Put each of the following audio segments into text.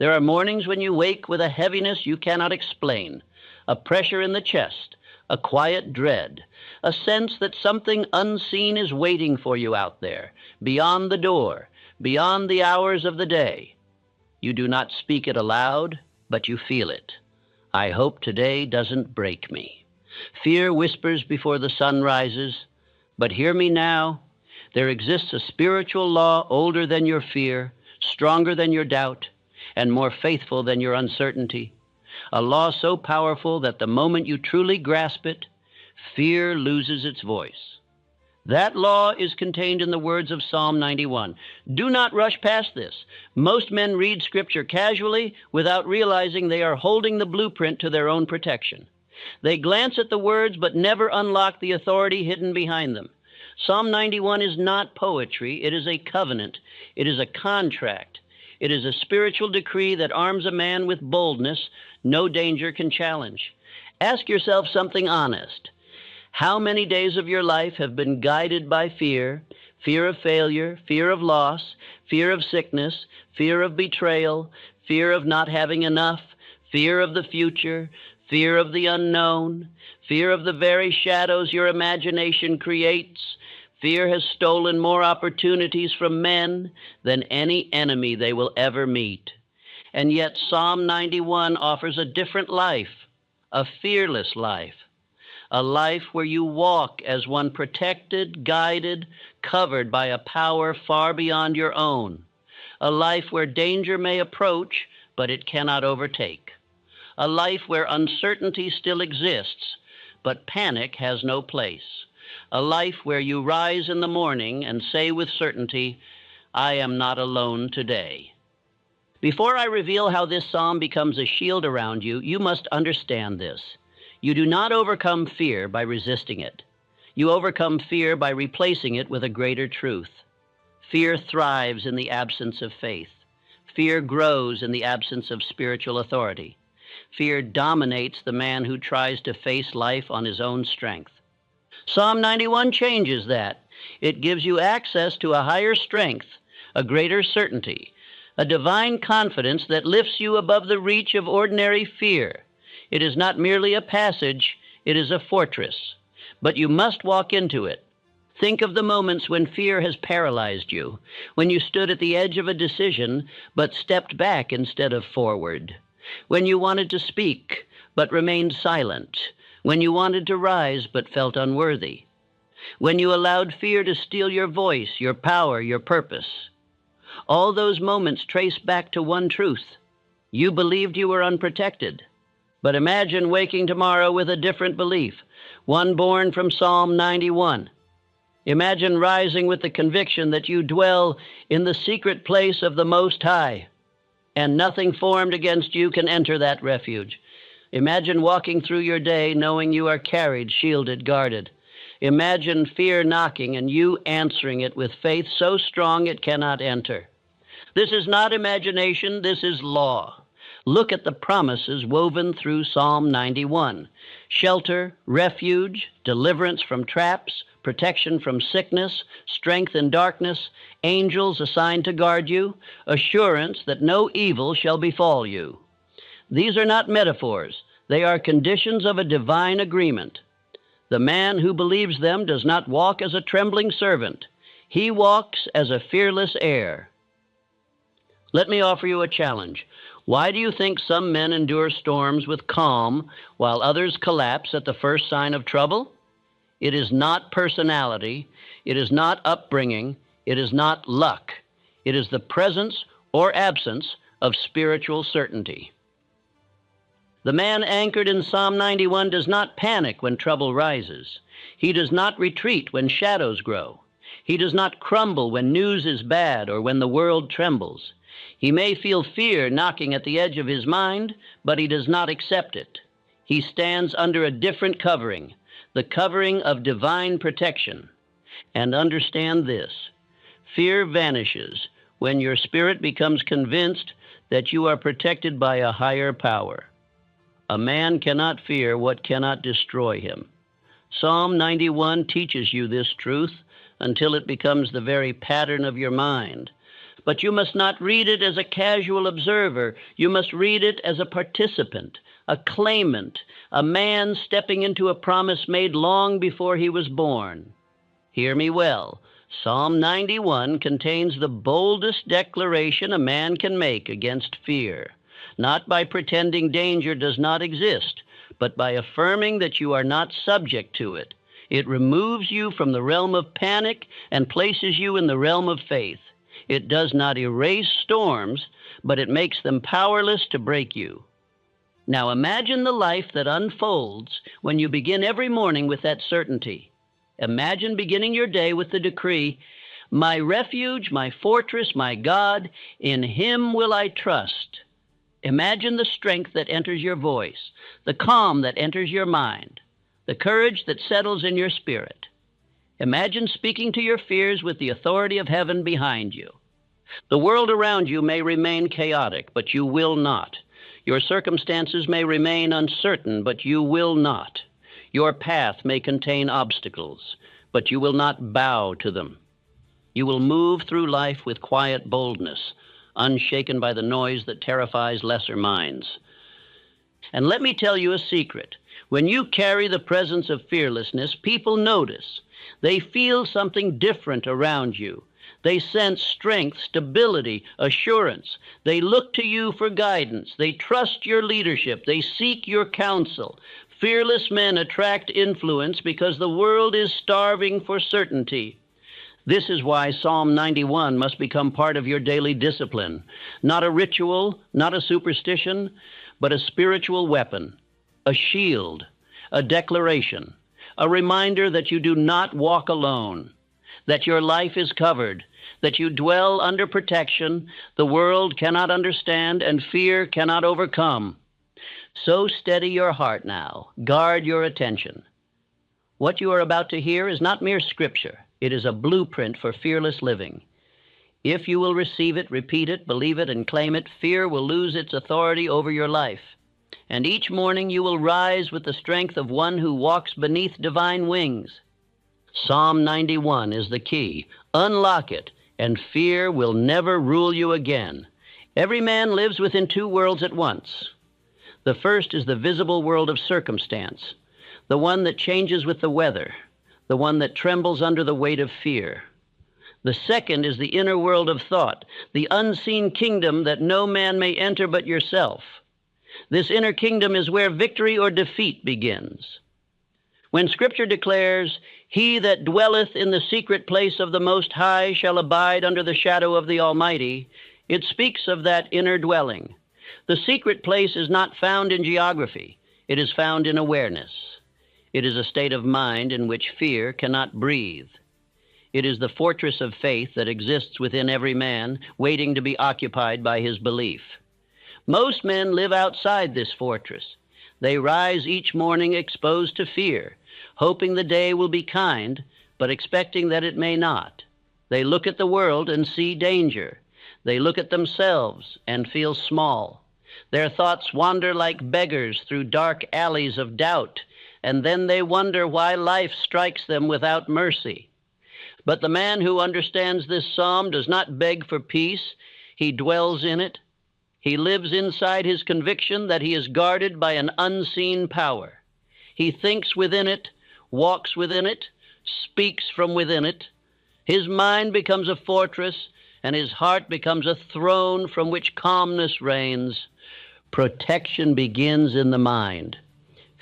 There are mornings when you wake with a heaviness you cannot explain, a pressure in the chest, a quiet dread, a sense that something unseen is waiting for you out there, beyond the door, beyond the hours of the day. You do not speak it aloud, but you feel it. I hope today doesn't break me. Fear whispers before the sun rises, but hear me now. There exists a spiritual law older than your fear, stronger than your doubt, and more faithful than your uncertainty. A law so powerful that the moment you truly grasp it, fear loses its voice. That law is contained in the words of Psalm 91. Do not rush past this. Most men read Scripture casually without realizing they are holding the blueprint to their own protection. They glance at the words but never unlock the authority hidden behind them. Psalm 91 is not poetry. It is a covenant. It is a contract. It is a spiritual decree that arms a man with boldness no danger can challenge. Ask yourself something honest. How many days of your life have been guided by fear, fear of failure, fear of loss, fear of sickness, fear of betrayal, fear of not having enough, fear of the future, fear of the unknown, fear of the very shadows your imagination creates? Fear has stolen more opportunities from men than any enemy they will ever meet. And yet Psalm 91 offers a different life, a fearless life, a life where you walk as one protected, guided, covered by a power far beyond your own, a life where danger may approach, but it cannot overtake, a life where uncertainty still exists, but panic has no place, a life where you rise in the morning and say with certainty, I am not alone today. Before I reveal how this psalm becomes a shield around you, you must understand this. You do not overcome fear by resisting it. You overcome fear by replacing it with a greater truth. Fear thrives in the absence of faith. Fear grows in the absence of spiritual authority. Fear dominates the man who tries to face life on his own strength. Psalm 91 changes that. It gives you access to a higher strength, a greater certainty, a divine confidence that lifts you above the reach of ordinary fear. It is not merely a passage, it is a fortress. But you must walk into it. Think of the moments when fear has paralyzed you, when you stood at the edge of a decision but stepped back instead of forward, when you wanted to speak but remained silent, when you wanted to rise but felt unworthy, when you allowed fear to steal your voice, your power, your purpose. All those moments trace back to one truth. You believed you were unprotected. But imagine waking tomorrow with a different belief, one born from Psalm 91. Imagine rising with the conviction that you dwell in the secret place of the Most High, and nothing formed against you can enter that refuge. Imagine walking through your day knowing you are carried, shielded, guarded. Imagine fear knocking and you answering it with faith so strong it cannot enter. This is not imagination, this is law. Look at the promises woven through Psalm 91. Shelter, refuge, deliverance from traps, protection from sickness, strength in darkness, angels assigned to guard you, assurance that no evil shall befall you. These are not metaphors. They are conditions of a divine agreement. The man who believes them does not walk as a trembling servant. He walks as a fearless heir. Let me offer you a challenge. Why do you think some men endure storms with calm while others collapse at the first sign of trouble? It is not personality. It is not upbringing. It is not luck. It is the presence or absence of spiritual certainty. The man anchored in Psalm 91 does not panic when trouble rises. He does not retreat when shadows grow. He does not crumble when news is bad or when the world trembles. He may feel fear knocking at the edge of his mind, but he does not accept it. He stands under a different covering, the covering of divine protection. And understand this, fear vanishes when your spirit becomes convinced that you are protected by a higher power. A man cannot fear what cannot destroy him. Psalm 91 teaches you this truth until it becomes the very pattern of your mind. But you must not read it as a casual observer. You must read it as a participant, a claimant, a man stepping into a promise made long before he was born. Hear me well. Psalm 91 contains the boldest declaration a man can make against fear, not by pretending danger does not exist, but by affirming that you are not subject to it. It removes you from the realm of panic and places you in the realm of faith. It does not erase storms, but it makes them powerless to break you. Now imagine the life that unfolds when you begin every morning with that certainty. Imagine beginning your day with the decree, "My refuge, my fortress, my God, in him will I trust." Imagine the strength that enters your voice, the calm that enters your mind, the courage that settles in your spirit. Imagine speaking to your fears with the authority of heaven behind you. The world around you may remain chaotic, but you will not. Your circumstances may remain uncertain, but you will not. Your path may contain obstacles, but you will not bow to them. You will move through life with quiet boldness, unshaken by the noise that terrifies lesser minds. And let me tell you a secret. When you carry the presence of fearlessness, people notice. They feel something different around you. They sense strength, stability, assurance. They look to you for guidance. They trust your leadership. They seek your counsel. Fearless men attract influence because the world is starving for certainty. This is why Psalm 91 must become part of your daily discipline. Not a ritual, not a superstition, but a spiritual weapon, a shield, a declaration, a reminder that you do not walk alone, that your life is covered, that you dwell under protection the world cannot understand and fear cannot overcome. So steady your heart now. Guard your attention. What you are about to hear is not mere scripture. It is a blueprint for fearless living. If you will receive it, repeat it, believe it, and claim it, fear will lose its authority over your life. And each morning you will rise with the strength of one who walks beneath divine wings. Psalm 91 is the key. Unlock it, and fear will never rule you again. Every man lives within two worlds at once. The first is the visible world of circumstance, the one that changes with the weather, the one that trembles under the weight of fear. The second is the inner world of thought, the unseen kingdom that no man may enter but yourself. This inner kingdom is where victory or defeat begins. When Scripture declares, "He that dwelleth in the secret place of the Most High shall abide under the shadow of the Almighty," it speaks of that inner dwelling. The secret place is not found in geography. It is found in awareness. It is a state of mind in which fear cannot breathe. It is the fortress of faith that exists within every man, waiting to be occupied by his belief. Most men live outside this fortress. They rise each morning exposed to fear, hoping the day will be kind, but expecting that it may not. They look at the world and see danger. They look at themselves and feel small. Their thoughts wander like beggars through dark alleys of doubt, and then they wonder why life strikes them without mercy. But the man who understands this psalm does not beg for peace. He dwells in it. He lives inside his conviction that he is guarded by an unseen power. He thinks within it, walks within it, speaks from within it. His mind becomes a fortress, and his heart becomes a throne from which calmness reigns. Protection begins in the mind.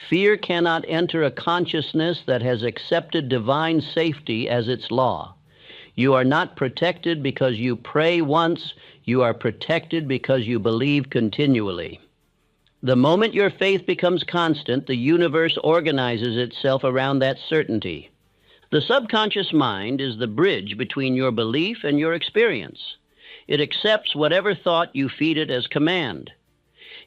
Fear cannot enter a consciousness that has accepted divine safety as its law. You are not protected because you pray once. You are protected because you believe continually. The moment your faith becomes constant, the universe organizes itself around that certainty. The subconscious mind is the bridge between your belief and your experience. It accepts whatever thought you feed it as command.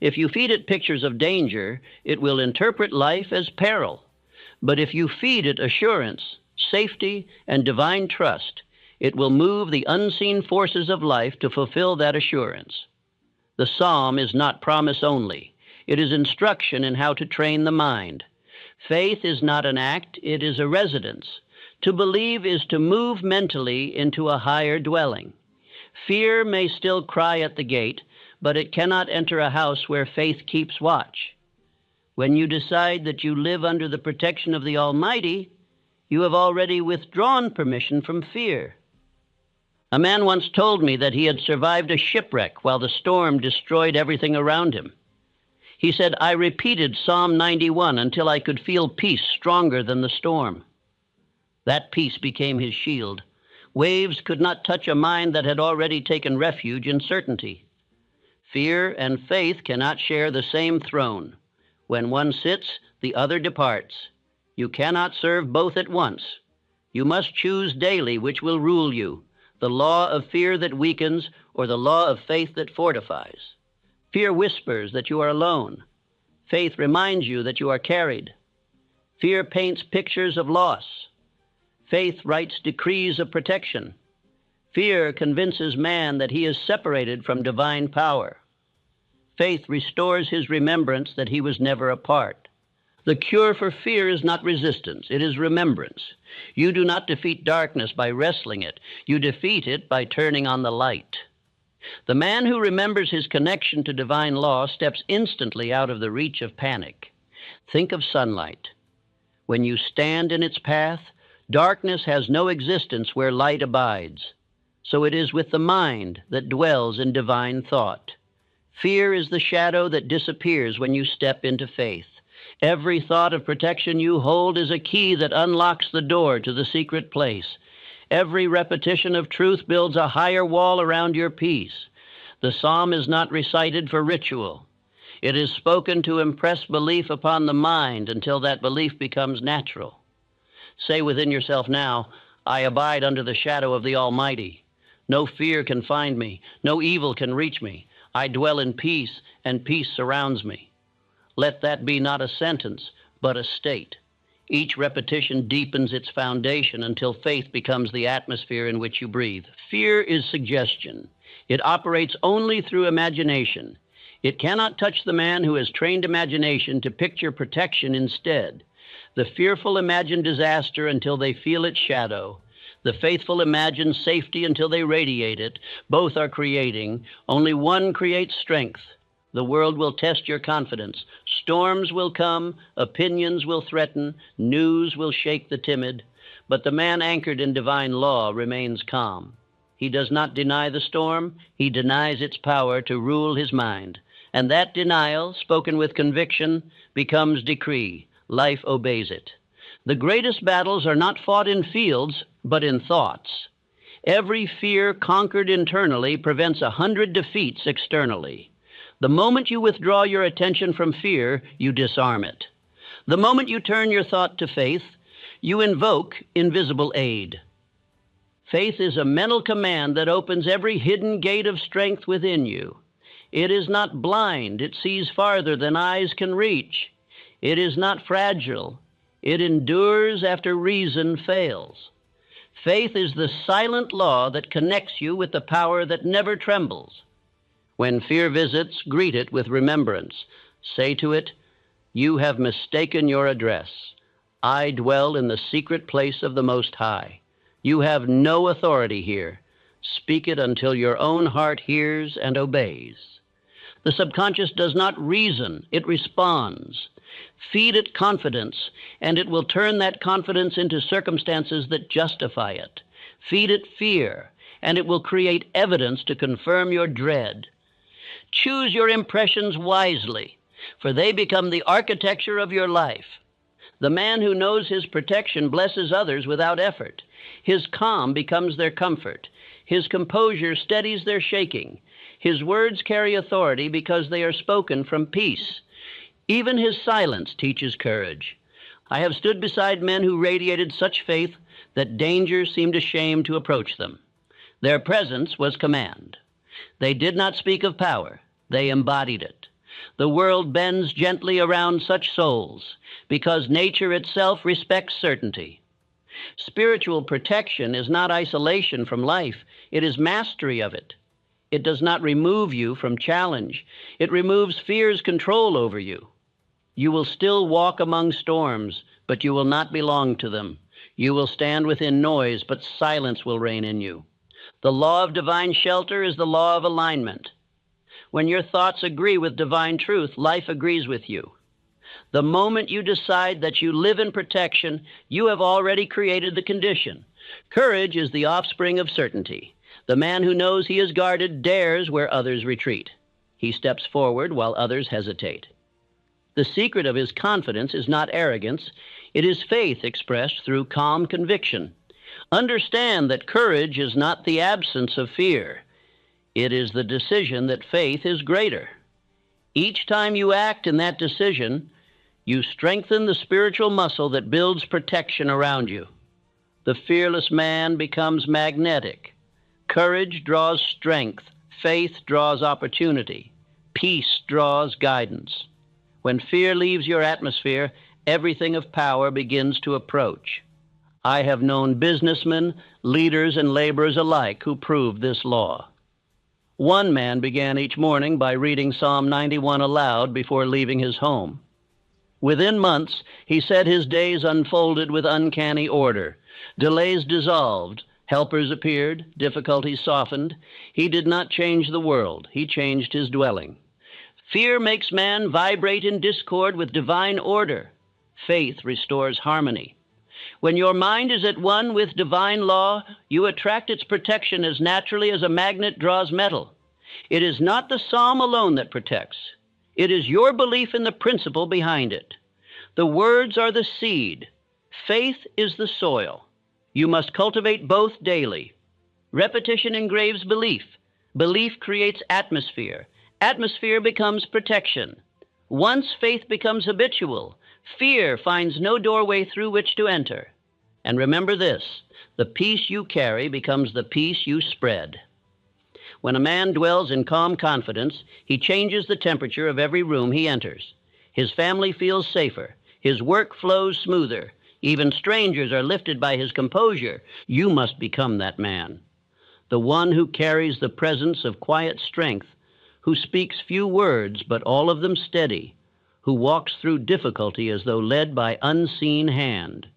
If you feed it pictures of danger, it will interpret life as peril. But if you feed it assurance, safety, and divine trust, it will move the unseen forces of life to fulfill that assurance. The psalm is not promise only. It is instruction in how to train the mind. Faith is not an act, it is a residence. To believe is to move mentally into a higher dwelling. Fear may still cry at the gate, but it cannot enter a house where faith keeps watch. When you decide that you live under the protection of the Almighty, you have already withdrawn permission from fear. A man once told me that he had survived a shipwreck while the storm destroyed everything around him. He said, "I repeated Psalm 91 until I could feel peace stronger than the storm." That peace became his shield. Waves could not touch a mind that had already taken refuge in certainty. Fear and faith cannot share the same throne. When one sits, the other departs. You cannot serve both at once. You must choose daily which will rule you, the law of fear that weakens or the law of faith that fortifies. Fear whispers that you are alone. Faith reminds you that you are carried. Fear paints pictures of loss. Faith writes decrees of protection. Fear convinces man that he is separated from divine power. Faith restores his remembrance that he was never apart. The cure for fear is not resistance, it is remembrance. You do not defeat darkness by wrestling it. You defeat it by turning on the light. The man who remembers his connection to divine law steps instantly out of the reach of panic. Think of sunlight. When you stand in its path, darkness has no existence where light abides. So it is with the mind that dwells in divine thought. Fear is the shadow that disappears when you step into faith. Every thought of protection you hold is a key that unlocks the door to the secret place. Every repetition of truth builds a higher wall around your peace. The psalm is not recited for ritual. It is spoken to impress belief upon the mind until that belief becomes natural. Say within yourself now, "I abide under the shadow of the Almighty. No fear can find me. No evil can reach me. I dwell in peace, and peace surrounds me." Let that be not a sentence, but a state. Each repetition deepens its foundation until faith becomes the atmosphere in which you breathe. Fear is suggestion. It operates only through imagination. It cannot touch the man who has trained imagination to picture protection instead. The fearful imagine disaster until they feel its shadow. The faithful imagine safety until they radiate it. Both are creating. Only one creates strength. The world will test your confidence. Storms will come, opinions will threaten, news will shake the timid. But the man anchored in divine law remains calm. He does not deny the storm. He denies its power to rule his mind. And that denial, spoken with conviction, becomes decree. Life obeys it. The greatest battles are not fought in fields, but in thoughts. Every fear conquered internally prevents 100 defeats externally. The moment you withdraw your attention from fear, you disarm it. The moment you turn your thought to faith, you invoke invisible aid. Faith is a mental command that opens every hidden gate of strength within you. It is not blind. It sees farther than eyes can reach. It is not fragile. It endures after reason fails. Faith is the silent law that connects you with the power that never trembles. When fear visits, greet it with remembrance. Say to it, "You have mistaken your address. I dwell in the secret place of the Most High. You have no authority here. Speak it until your own heart hears and obeys." The subconscious does not reason, it responds. Feed it confidence, and it will turn that confidence into circumstances that justify it. Feed it fear, and it will create evidence to confirm your dread. Choose your impressions wisely, for they become the architecture of your life. The man who knows his protection blesses others without effort. His calm becomes their comfort. His composure steadies their shaking. His words carry authority because they are spoken from peace. Even his silence teaches courage. I have stood beside men who radiated such faith that danger seemed ashamed to approach them. Their presence was command. They did not speak of power. They embodied it. The world bends gently around such souls because nature itself respects certainty. Spiritual protection is not isolation from life. It is mastery of it. It does not remove you from challenge. It removes fear's control over you. You will still walk among storms, but you will not belong to them. You will stand within noise, but silence will reign in you. The law of divine shelter is the law of alignment. When your thoughts agree with divine truth, life agrees with you. The moment you decide that you live in protection, you have already created the condition. Courage is the offspring of certainty. The man who knows he is guarded dares where others retreat. He steps forward while others hesitate. The secret of his confidence is not arrogance. It is faith expressed through calm conviction. Understand that courage is not the absence of fear. It is the decision that faith is greater. Each time you act in that decision, you strengthen the spiritual muscle that builds protection around you. The fearless man becomes magnetic. Courage draws strength. Faith draws opportunity. Peace draws guidance. When fear leaves your atmosphere, everything of power begins to approach. I have known businessmen, leaders, and laborers alike who proved this law. One man began each morning by reading Psalm 91 aloud before leaving his home. Within months, he said his days unfolded with uncanny order. Delays dissolved, helpers appeared, difficulties softened. He did not change the world, he changed his dwelling. Fear makes man vibrate in discord with divine order. Faith restores harmony. When your mind is at one with divine law, you attract its protection as naturally as a magnet draws metal. It is not the psalm alone that protects. It is your belief in the principle behind it. The words are the seed. Faith is the soil. You must cultivate both daily. Repetition engraves belief. Belief creates atmosphere. Atmosphere becomes protection. Once faith becomes habitual, fear finds no doorway through which to enter. And remember this, the peace you carry becomes the peace you spread. When a man dwells in calm confidence, he changes the temperature of every room he enters. His family feels safer. His work flows smoother. Even strangers are lifted by his composure. You must become that man. The one who carries the presence of quiet strength, who speaks few words but all of them steady, who walks through difficulty as though led by unseen hand.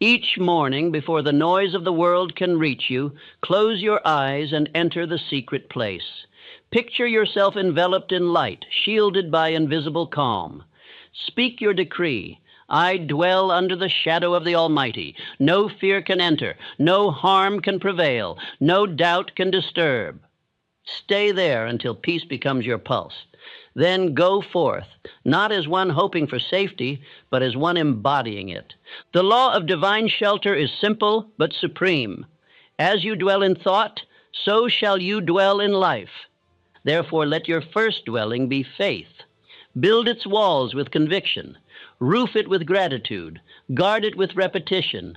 Each morning, before the noise of the world can reach you, close your eyes and enter the secret place. Picture yourself enveloped in light, shielded by invisible calm. Speak your decree. I dwell under the shadow of the Almighty. No fear can enter, no harm can prevail, no doubt can disturb. Stay there until peace becomes your pulse. Then go forth, not as one hoping for safety, but as one embodying it. The law of divine shelter is simple but supreme. As you dwell in thought, so shall you dwell in life. Therefore, let your first dwelling be faith. Build its walls with conviction. Roof it with gratitude. Guard it with repetition.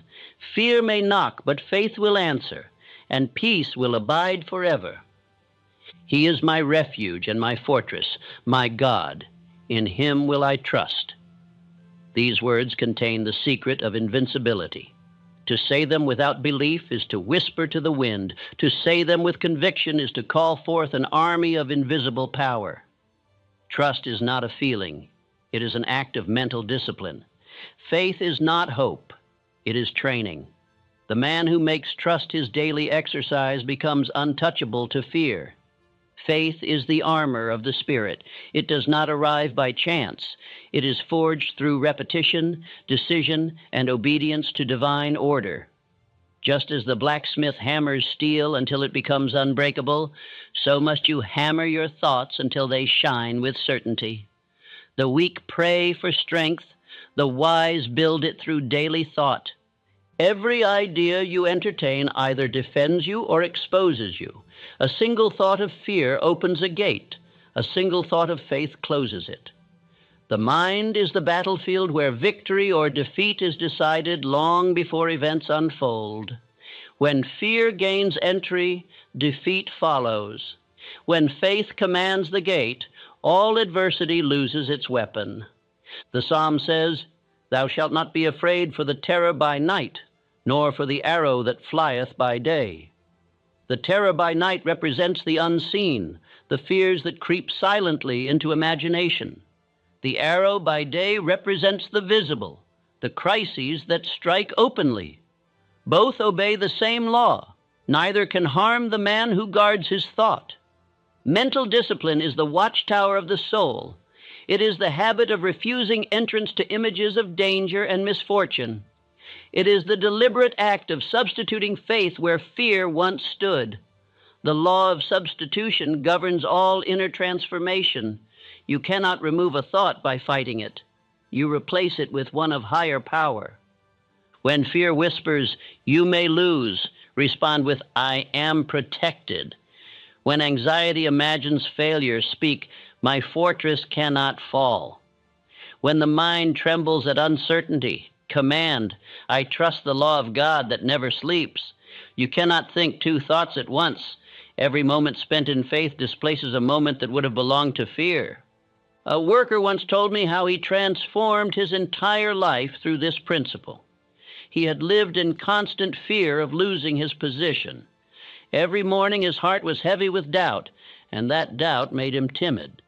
Fear may knock, but faith will answer, and peace will abide forever. He is my refuge and my fortress, my God. In him will I trust. These words contain the secret of invincibility. To say them without belief is to whisper to the wind. To say them with conviction is to call forth an army of invisible power. Trust is not a feeling. It is an act of mental discipline. Faith is not hope. It is training. The man who makes trust his daily exercise becomes untouchable to fear. Faith is the armor of the Spirit. It does not arrive by chance. It is forged through repetition, decision, and obedience to divine order. Just as the blacksmith hammers steel until it becomes unbreakable, so must you hammer your thoughts until they shine with certainty. The weak pray for strength. The wise build it through daily thought. Every idea you entertain either defends you or exposes you. A single thought of fear opens a gate. A single thought of faith closes it. The mind is the battlefield where victory or defeat is decided long before events unfold. When fear gains entry, defeat follows. When faith commands the gate, all adversity loses its weapon. The psalm says, "Thou shalt not be afraid for the terror by night, nor for the arrow that flieth by day." The terror by night represents the unseen, the fears that creep silently into imagination. The arrow by day represents the visible, the crises that strike openly. Both obey the same law. Neither can harm the man who guards his thought. Mental discipline is the watchtower of the soul. It is the habit of refusing entrance to images of danger and misfortune. It is the deliberate act of substituting faith where fear once stood. The law of substitution governs all inner transformation. You cannot remove a thought by fighting it. You replace it with one of higher power. When fear whispers, "You may lose," respond with, "I am protected." When anxiety imagines failure, speak, "My fortress cannot fall." When the mind trembles at uncertainty, command, "I trust the law of God that never sleeps." You cannot think two thoughts at once. Every moment spent in faith displaces a moment that would have belonged to fear. A worker once told me how he transformed his entire life through this principle. He had lived in constant fear of losing his position. Every morning his heart was heavy with doubt, and that doubt made him timid.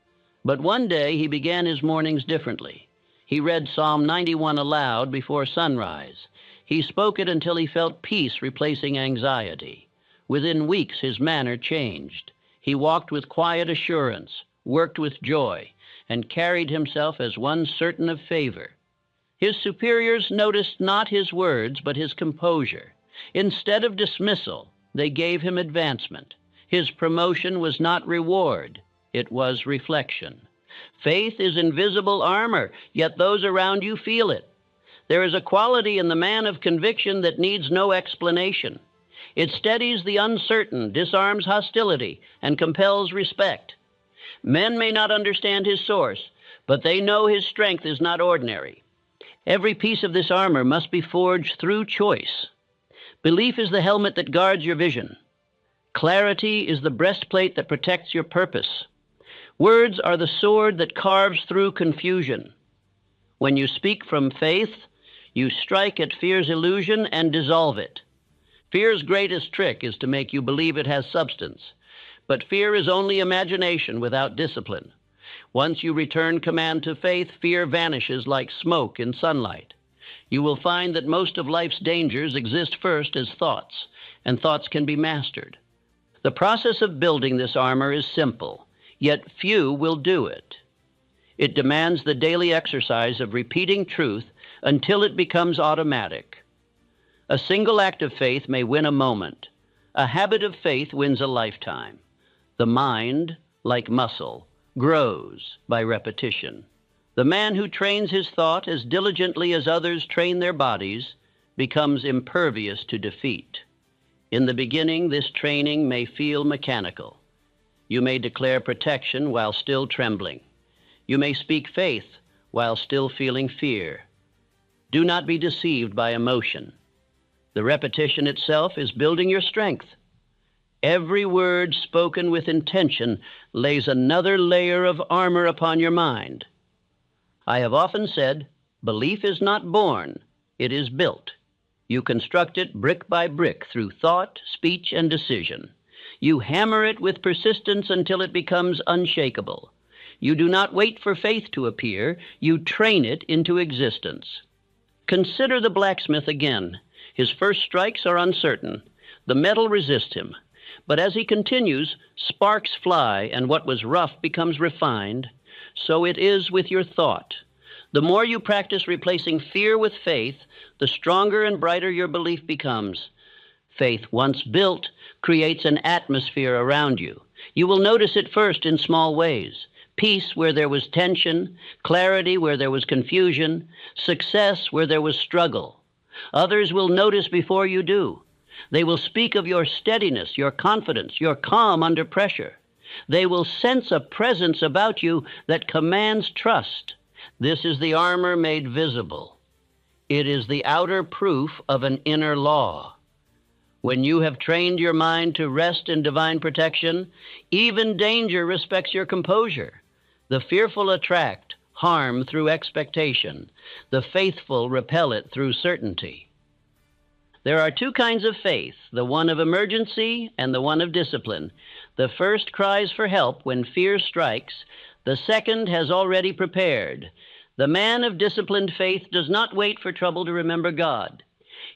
But one day he began his mornings differently. He read Psalm 91 aloud before sunrise. He spoke it until he felt peace replacing anxiety. Within weeks his manner changed. He walked with quiet assurance, worked with joy, and carried himself as one certain of favor. His superiors noticed not his words, but his composure. Instead of dismissal, they gave him advancement. His promotion was not reward, it was reflection. Faith is invisible armor, yet those around you feel it. There is a quality in the man of conviction that needs no explanation. It steadies the uncertain, disarms hostility, and compels respect. Men may not understand his source, but they know his strength is not ordinary. Every piece of this armor must be forged through choice. Belief is the helmet that guards your vision. Clarity is the breastplate that protects your purpose. Words are the sword that carves through confusion. When you speak from faith, you strike at fear's illusion and dissolve it. Fear's greatest trick is to make you believe it has substance. But fear is only imagination without discipline. Once you return command to faith, fear vanishes like smoke in sunlight. You will find that most of life's dangers exist first as thoughts, and thoughts can be mastered. The process of building this armor is simple, yet few will do it. It demands the daily exercise of repeating truth until it becomes automatic. A single act of faith may win a moment. A habit of faith wins a lifetime. The mind, like muscle, grows by repetition. The man who trains his thought as diligently as others train their bodies becomes impervious to defeat. In the beginning, this training may feel mechanical. You may declare protection while still trembling. You may speak faith while still feeling fear. Do not be deceived by emotion. The repetition itself is building your strength. Every word spoken with intention lays another layer of armor upon your mind. I have often said, belief is not born, it is built. You construct it brick by brick through thought, speech, and decision. You hammer it with persistence until it becomes unshakable. You do not wait for faith to appear, you train it into existence. Consider the blacksmith again. His first strikes are uncertain. The metal resists him. But as he continues, sparks fly, and what was rough becomes refined. So it is with your thought. The more you practice replacing fear with faith, the stronger and brighter your belief becomes. Faith, once built, creates an atmosphere around you. You will notice it first in small ways. Peace where there was tension, clarity where there was confusion, success where there was struggle. Others will notice before you do. They will speak of your steadiness, your confidence, your calm under pressure. They will sense a presence about you that commands trust. This is the armor made visible. It is the outer proof of an inner law. When you have trained your mind to rest in divine protection, even danger respects your composure. The fearful attract harm through expectation. The faithful repel it through certainty. There are two kinds of faith, the one of emergency and the one of discipline. The first cries for help when fear strikes. The second has already prepared. The man of disciplined faith does not wait for trouble to remember God.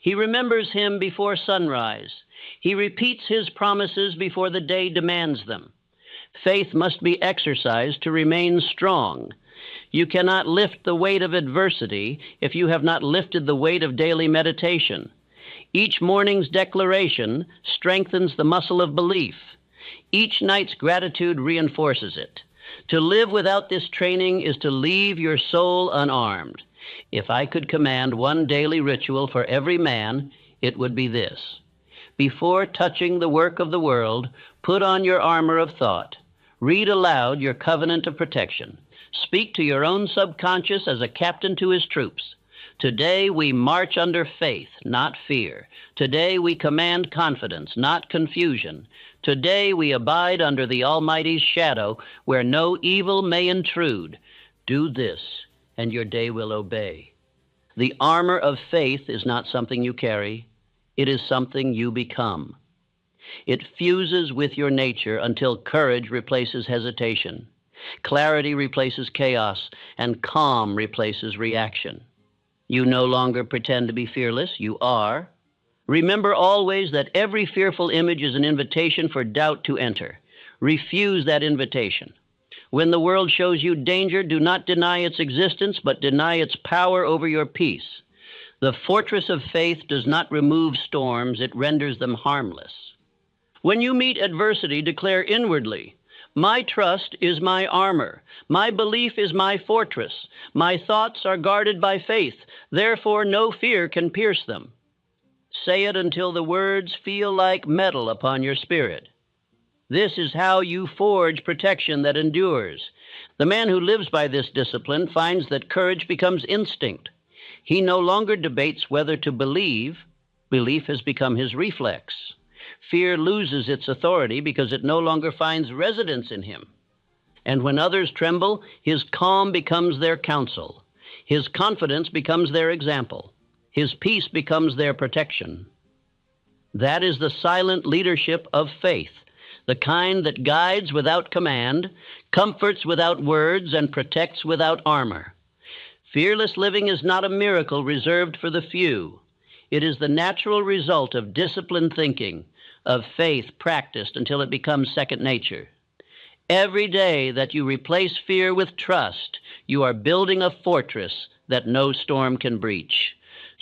He remembers him before sunrise. He repeats his promises before the day demands them. Faith must be exercised to remain strong. You cannot lift the weight of adversity if you have not lifted the weight of daily meditation. Each morning's declaration strengthens the muscle of belief. Each night's gratitude reinforces it. To live without this training is to leave your soul unarmed. If I could command one daily ritual for every man, it would be this. Before touching the work of the world, put on your armor of thought. Read aloud your covenant of protection. Speak to your own subconscious as a captain to his troops. Today we march under faith, not fear. Today we command confidence, not confusion. Today we abide under the Almighty's shadow, where no evil may intrude. Do this, and your day will obey. The armor of faith is not something you carry. It is something you become. It fuses with your nature until courage replaces hesitation, clarity replaces chaos, and calm replaces reaction. You no longer pretend to be fearless. You are. Remember always that every fearful image is an invitation for doubt to enter. Refuse that invitation. When the world shows you danger, do not deny its existence, but deny its power over your peace. The fortress of faith does not remove storms, it renders them harmless. When you meet adversity, declare inwardly, my trust is my armor. My belief is my fortress. My thoughts are guarded by faith. Therefore, no fear can pierce them. Say it until the words feel like metal upon your spirit. This is how you forge protection that endures. The man who lives by this discipline finds that courage becomes instinct. He no longer debates whether to believe. Belief has become his reflex. Fear loses its authority because it no longer finds residence in him. And when others tremble, his calm becomes their counsel. His confidence becomes their example. His peace becomes their protection. That is the silent leadership of faith, the kind that guides without command, comforts without words, and protects without armor. Fearless living is not a miracle reserved for the few. It is the natural result of disciplined thinking, of faith practiced until it becomes second nature. Every day that you replace fear with trust, you are building a fortress that no storm can breach.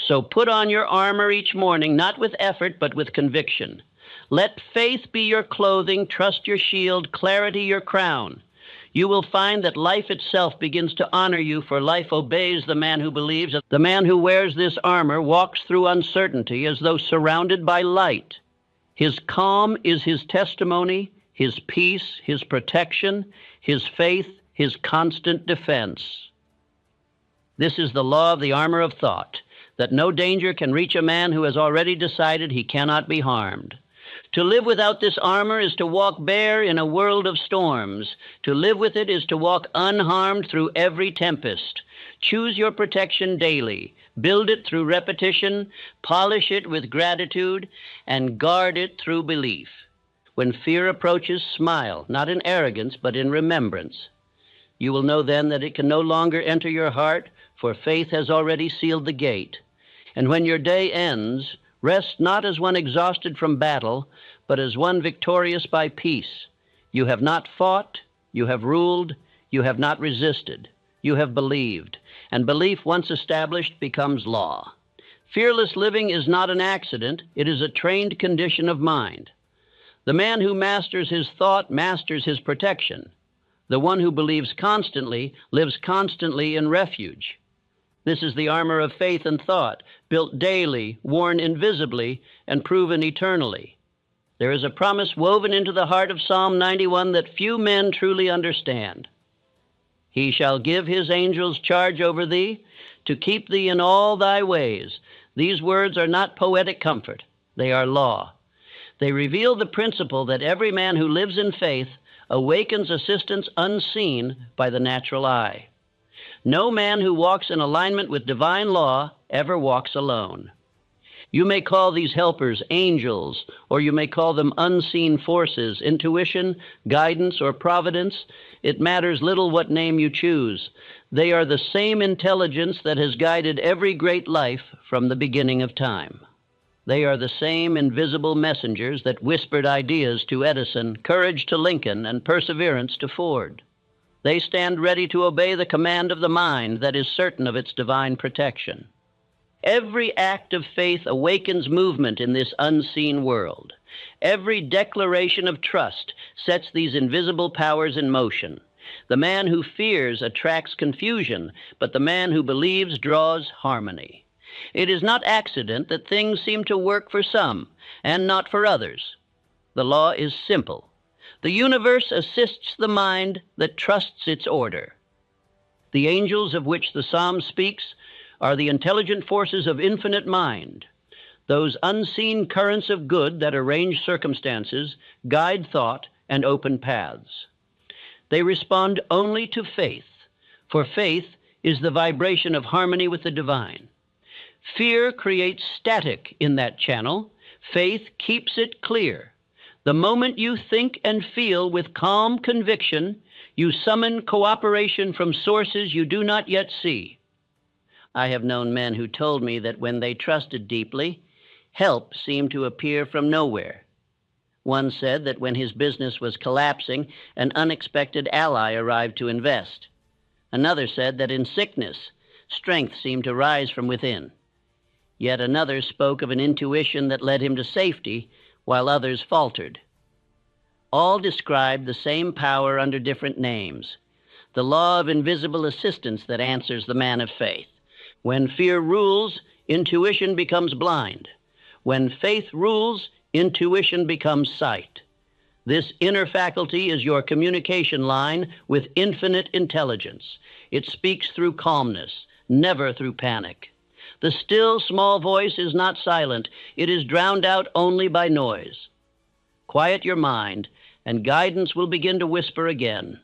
So put on your armor each morning, not with effort, but with conviction. Let faith be your clothing, trust your shield, clarity your crown. You will find that life itself begins to honor you, for life obeys the man who believes. The man who wears this armor walks through uncertainty as though surrounded by light. His calm is his testimony, his peace, his protection, his faith, his constant defense. This is the law of the armor of thought, that no danger can reach a man who has already decided he cannot be harmed. To live without this armor is to walk bare in a world of storms. To live with it is to walk unharmed through every tempest. Choose your protection daily. Build it through repetition, polish it with gratitude, and guard it through belief. When fear approaches, smile, not in arrogance, but in remembrance. You will know then that it can no longer enter your heart, for faith has already sealed the gate. And when your day ends, rest not as one exhausted from battle, but as one victorious by peace. You have not fought, you have ruled, you have not resisted, you have believed, and belief once established becomes law. Fearless living is not an accident, it is a trained condition of mind. The man who masters his thought masters his protection. The one who believes constantly lives constantly in refuge. This is the armor of faith and thought, built daily, worn invisibly, and proven eternally. There is a promise woven into the heart of Psalm 91 that few men truly understand. He shall give his angels charge over thee, to keep thee in all thy ways. These words are not poetic comfort, they are law. They reveal the principle that every man who lives in faith awakens assistance unseen by the natural eye. No man who walks in alignment with divine law ever walks alone. You may call these helpers angels, or you may call them unseen forces, intuition, guidance, or providence. It matters little what name you choose. They are the same intelligence that has guided every great life from the beginning of time. They are the same invisible messengers that whispered ideas to Edison, courage to Lincoln, and perseverance to Ford. They stand ready to obey the command of the mind that is certain of its divine protection. Every act of faith awakens movement in this unseen world. Every declaration of trust sets these invisible powers in motion. The man who fears attracts confusion, but the man who believes draws harmony. It is not accident that things seem to work for some and not for others. The law is simple. The universe assists the mind that trusts its order. The angels of which the psalm speaks are the intelligent forces of infinite mind, those unseen currents of good that arrange circumstances, guide thought, and open paths. They respond only to faith, for faith is the vibration of harmony with the divine. Fear creates static in that channel. Faith keeps it clear. The moment you think and feel with calm conviction, you summon cooperation from sources you do not yet see. I have known men who told me that when they trusted deeply, help seemed to appear from nowhere. One said that when his business was collapsing, an unexpected ally arrived to invest. Another said that in sickness, strength seemed to rise from within. Yet another spoke of an intuition that led him to safety, while others faltered. All described the same power under different names, the law of invisible assistance that answers the man of faith. When fear rules, intuition becomes blind. When faith rules, intuition becomes sight. This inner faculty is your communication line with infinite intelligence. It speaks through calmness, never through panic. The still, small voice is not silent. It is drowned out only by noise. Quiet your mind, and guidance will begin to whisper again.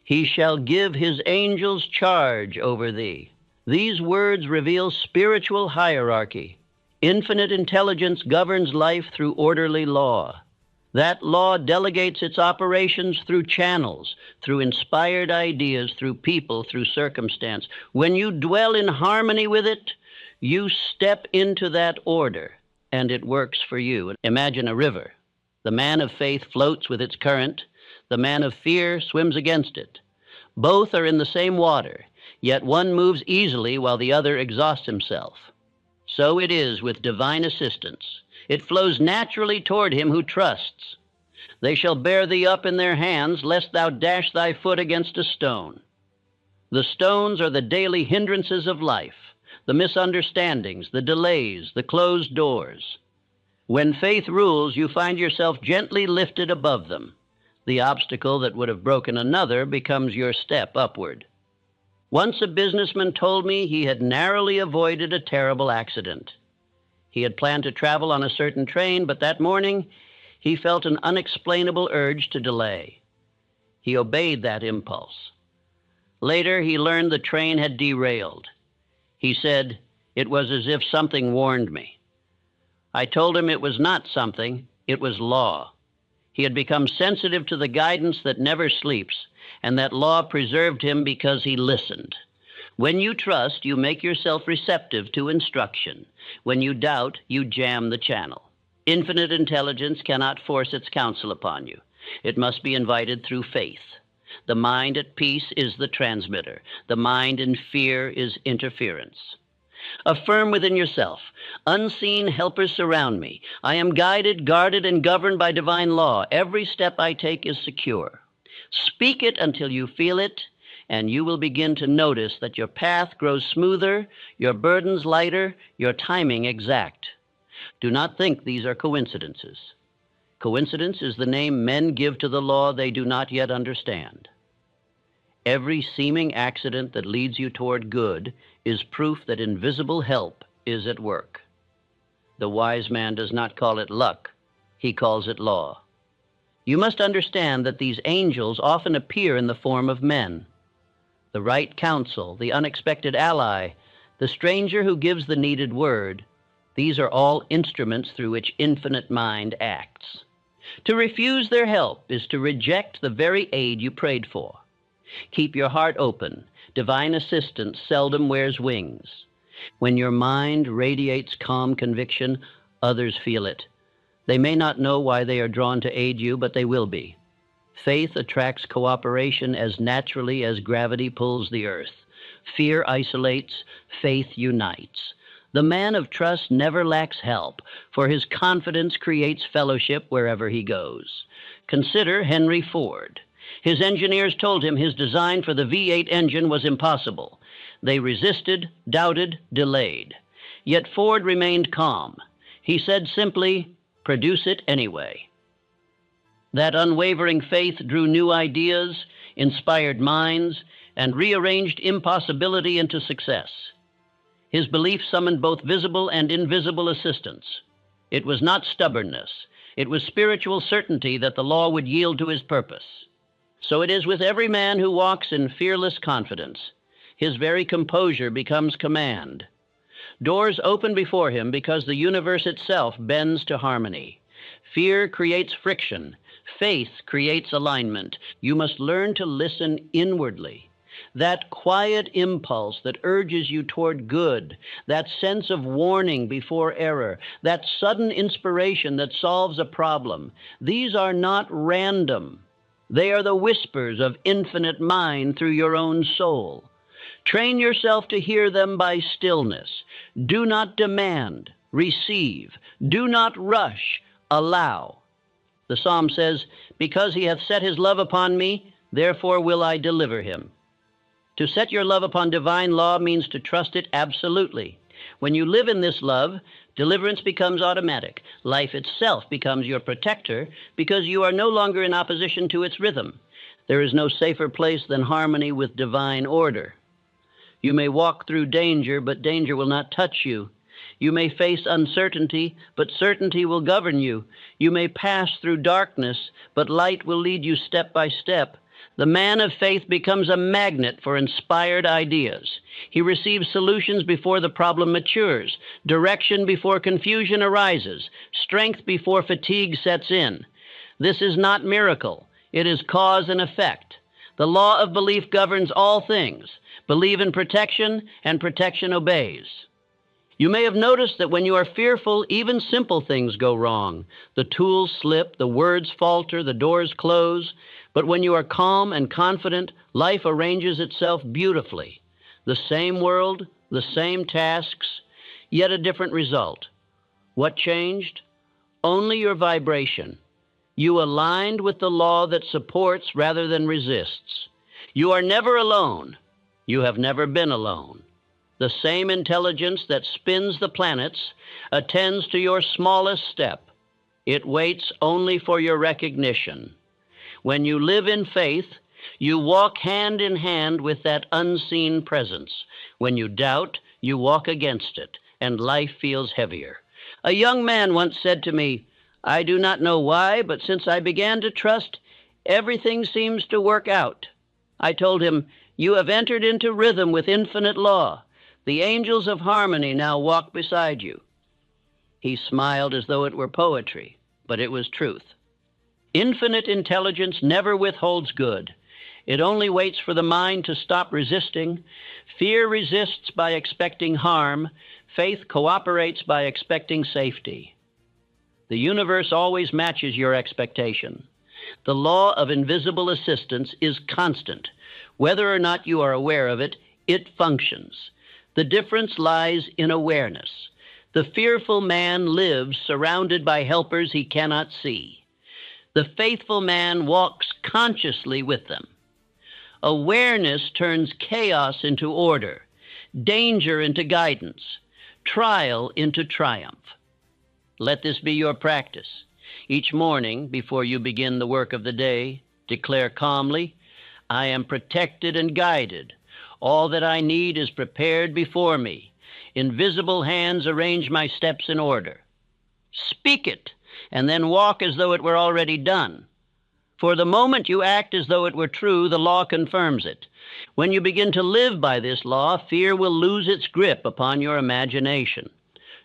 He shall give his angels charge over thee. These words reveal spiritual hierarchy. Infinite intelligence governs life through orderly law. That law delegates its operations through channels, through inspired ideas, through people, through circumstance. When you dwell in harmony with it, you step into that order, and it works for you. Imagine a river. The man of faith floats with its current. The man of fear swims against it. Both are in the same water, yet one moves easily while the other exhausts himself. So it is with divine assistance. It flows naturally toward him who trusts. They shall bear thee up in their hands, lest thou dash thy foot against a stone. The stones are the daily hindrances of life, the misunderstandings, the delays, the closed doors. When faith rules, you find yourself gently lifted above them. The obstacle that would have broken another becomes your step upward. Once a businessman told me he had narrowly avoided a terrible accident. He had planned to travel on a certain train, but that morning he felt an unexplainable urge to delay. He obeyed that impulse. Later, he learned the train had derailed. He said, "It was as if something warned me." I told him it was not something, it was law. He had become sensitive to the guidance that never sleeps, and that law preserved him because he listened. When you trust, you make yourself receptive to instruction. When you doubt, you jam the channel. Infinite intelligence cannot force its counsel upon you. It must be invited through faith. The mind at peace is the transmitter. The mind in fear is interference. Affirm within yourself, unseen helpers surround me. I am guided, guarded, and governed by divine law. Every step I take is secure. Speak it until you feel it, and you will begin to notice that your path grows smoother, your burdens lighter, your timing exact. Do not think these are coincidences. Coincidence is the name men give to the law they do not yet understand. Every seeming accident that leads you toward good is proof that invisible help is at work. The wise man does not call it luck, he calls it law. You must understand that these angels often appear in the form of men. The right counsel, the unexpected ally, the stranger who gives the needed word, these are all instruments through which infinite mind acts. To refuse their help is to reject the very aid you prayed for. Keep your heart open. Divine assistance seldom wears wings. When your mind radiates calm conviction, Others feel it. They may not know why they are drawn to aid you, but they will be. Faith attracts cooperation as naturally as gravity pulls the earth. Fear isolates, faith unites. The man of trust never lacks help, for his confidence creates fellowship wherever he goes. Consider Henry Ford. His engineers told him his design for the V8 engine was impossible. They resisted, doubted, delayed. Yet Ford remained calm. He said simply, "Produce it anyway." That unwavering faith drew new ideas, inspired minds, and rearranged impossibility into success. His belief summoned both visible and invisible assistance. It was not stubbornness. It was spiritual certainty that the law would yield to his purpose. So it is with every man who walks in fearless confidence. His very composure becomes command. Doors open before him because the universe itself bends to harmony. Fear creates friction. Faith creates alignment. You must learn to listen inwardly. That quiet impulse that urges you toward good, that sense of warning before error, that sudden inspiration that solves a problem, these are not random. They are the whispers of infinite mind through your own soul. Train yourself to hear them by stillness. Do not demand, receive. Do not rush, allow. The psalm says, "Because he hath set his love upon me, therefore will I deliver him." To set your love upon divine law means to trust it absolutely. When you live in this love, deliverance becomes automatic. Life itself becomes your protector because you are no longer in opposition to its rhythm. There is no safer place than harmony with divine order. You may walk through danger, but danger will not touch you. You may face uncertainty, but certainty will govern you. You may pass through darkness, but light will lead you step by step. The man of faith becomes a magnet for inspired ideas. He receives solutions before the problem matures, direction before confusion arises, strength before fatigue sets in. This is not miracle. It is cause and effect. The law of belief governs all things. Believe in protection, and protection obeys. You may have noticed that when you are fearful, even simple things go wrong. The tools slip, the words falter, the doors close. But when you are calm and confident, life arranges itself beautifully. The same world, the same tasks, yet a different result. What changed? Only your vibration. You aligned with the law that supports rather than resists. You are never alone. You have never been alone. The same intelligence that spins the planets attends to your smallest step. It waits only for your recognition. When you live in faith, you walk hand in hand with that unseen presence. When you doubt, you walk against it, and life feels heavier. A young man once said to me, "I do not know why, but since I began to trust, everything seems to work out." I told him, "You have entered into rhythm with infinite law. The angels of harmony now walk beside you." He smiled as though it were poetry, but it was truth. Infinite intelligence never withholds good. It only waits for the mind to stop resisting. Fear resists by expecting harm. Faith cooperates by expecting safety. The universe always matches your expectation. The law of invisible assistance is constant. Whether or not you are aware of it, it functions. The difference lies in awareness. The fearful man lives surrounded by helpers he cannot see. The faithful man walks consciously with them. Awareness turns chaos into order, danger into guidance, trial into triumph. Let this be your practice. Each morning, before you begin the work of the day, declare calmly, "I am protected and guided. All that I need is prepared before me. Invisible hands arrange my steps in order." Speak it, and then walk as though it were already done. For the moment you act as though it were true, the law confirms it. When you begin to live by this law, fear will lose its grip upon your imagination.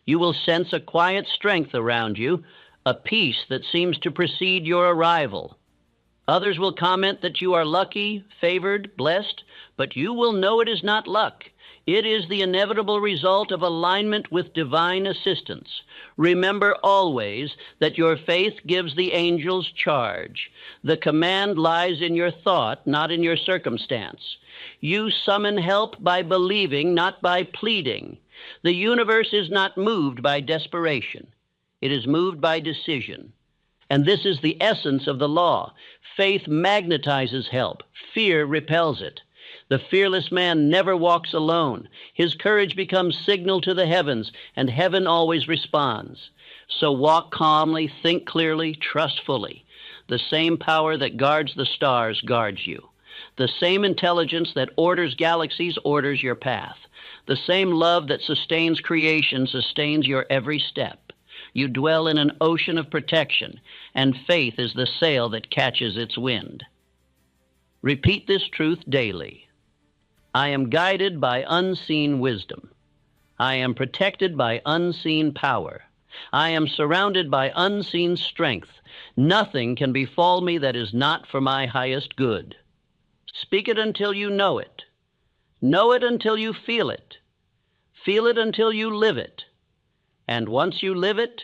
You will sense a quiet strength around you, a peace that seems to precede your arrival. Others will comment that you are lucky, favored, blessed, but you will know it is not luck. It is the inevitable result of alignment with divine assistance. Remember always that your faith gives the angels charge. The command lies in your thought, not in your circumstance. You summon help by believing, not by pleading. The universe is not moved by desperation. It is moved by decision. And this is the essence of the law. Faith magnetizes help. Fear repels it. The fearless man never walks alone. His courage becomes signal to the heavens, and heaven always responds. So walk calmly, think clearly, trust fully. The same power that guards the stars guards you. The same intelligence that orders galaxies orders your path. The same love that sustains creation sustains your every step. You dwell in an ocean of protection, and faith is the sail that catches its wind. Repeat this truth daily. I am guided by unseen wisdom. I am protected by unseen power. I am surrounded by unseen strength. Nothing can befall me that is not for my highest good. Speak it until you know it. Know it until you feel it. Feel it until you live it. And once you live it,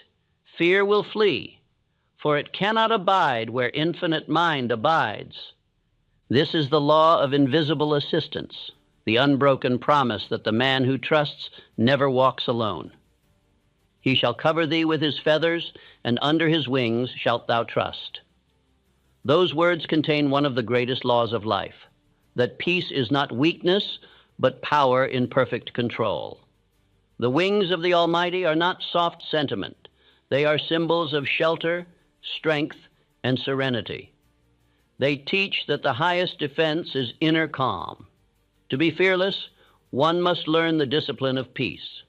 fear will flee, for it cannot abide where infinite mind abides. This is the law of invisible assistance, the unbroken promise that the man who trusts never walks alone. He shall cover thee with his feathers, and under his wings shalt thou trust. Those words contain one of the greatest laws of life, that peace is not weakness, but power in perfect control. The wings of the Almighty are not soft sentiment. They are symbols of shelter, strength, and serenity. They teach that the highest defense is inner calm. To be fearless, one must learn the discipline of peace.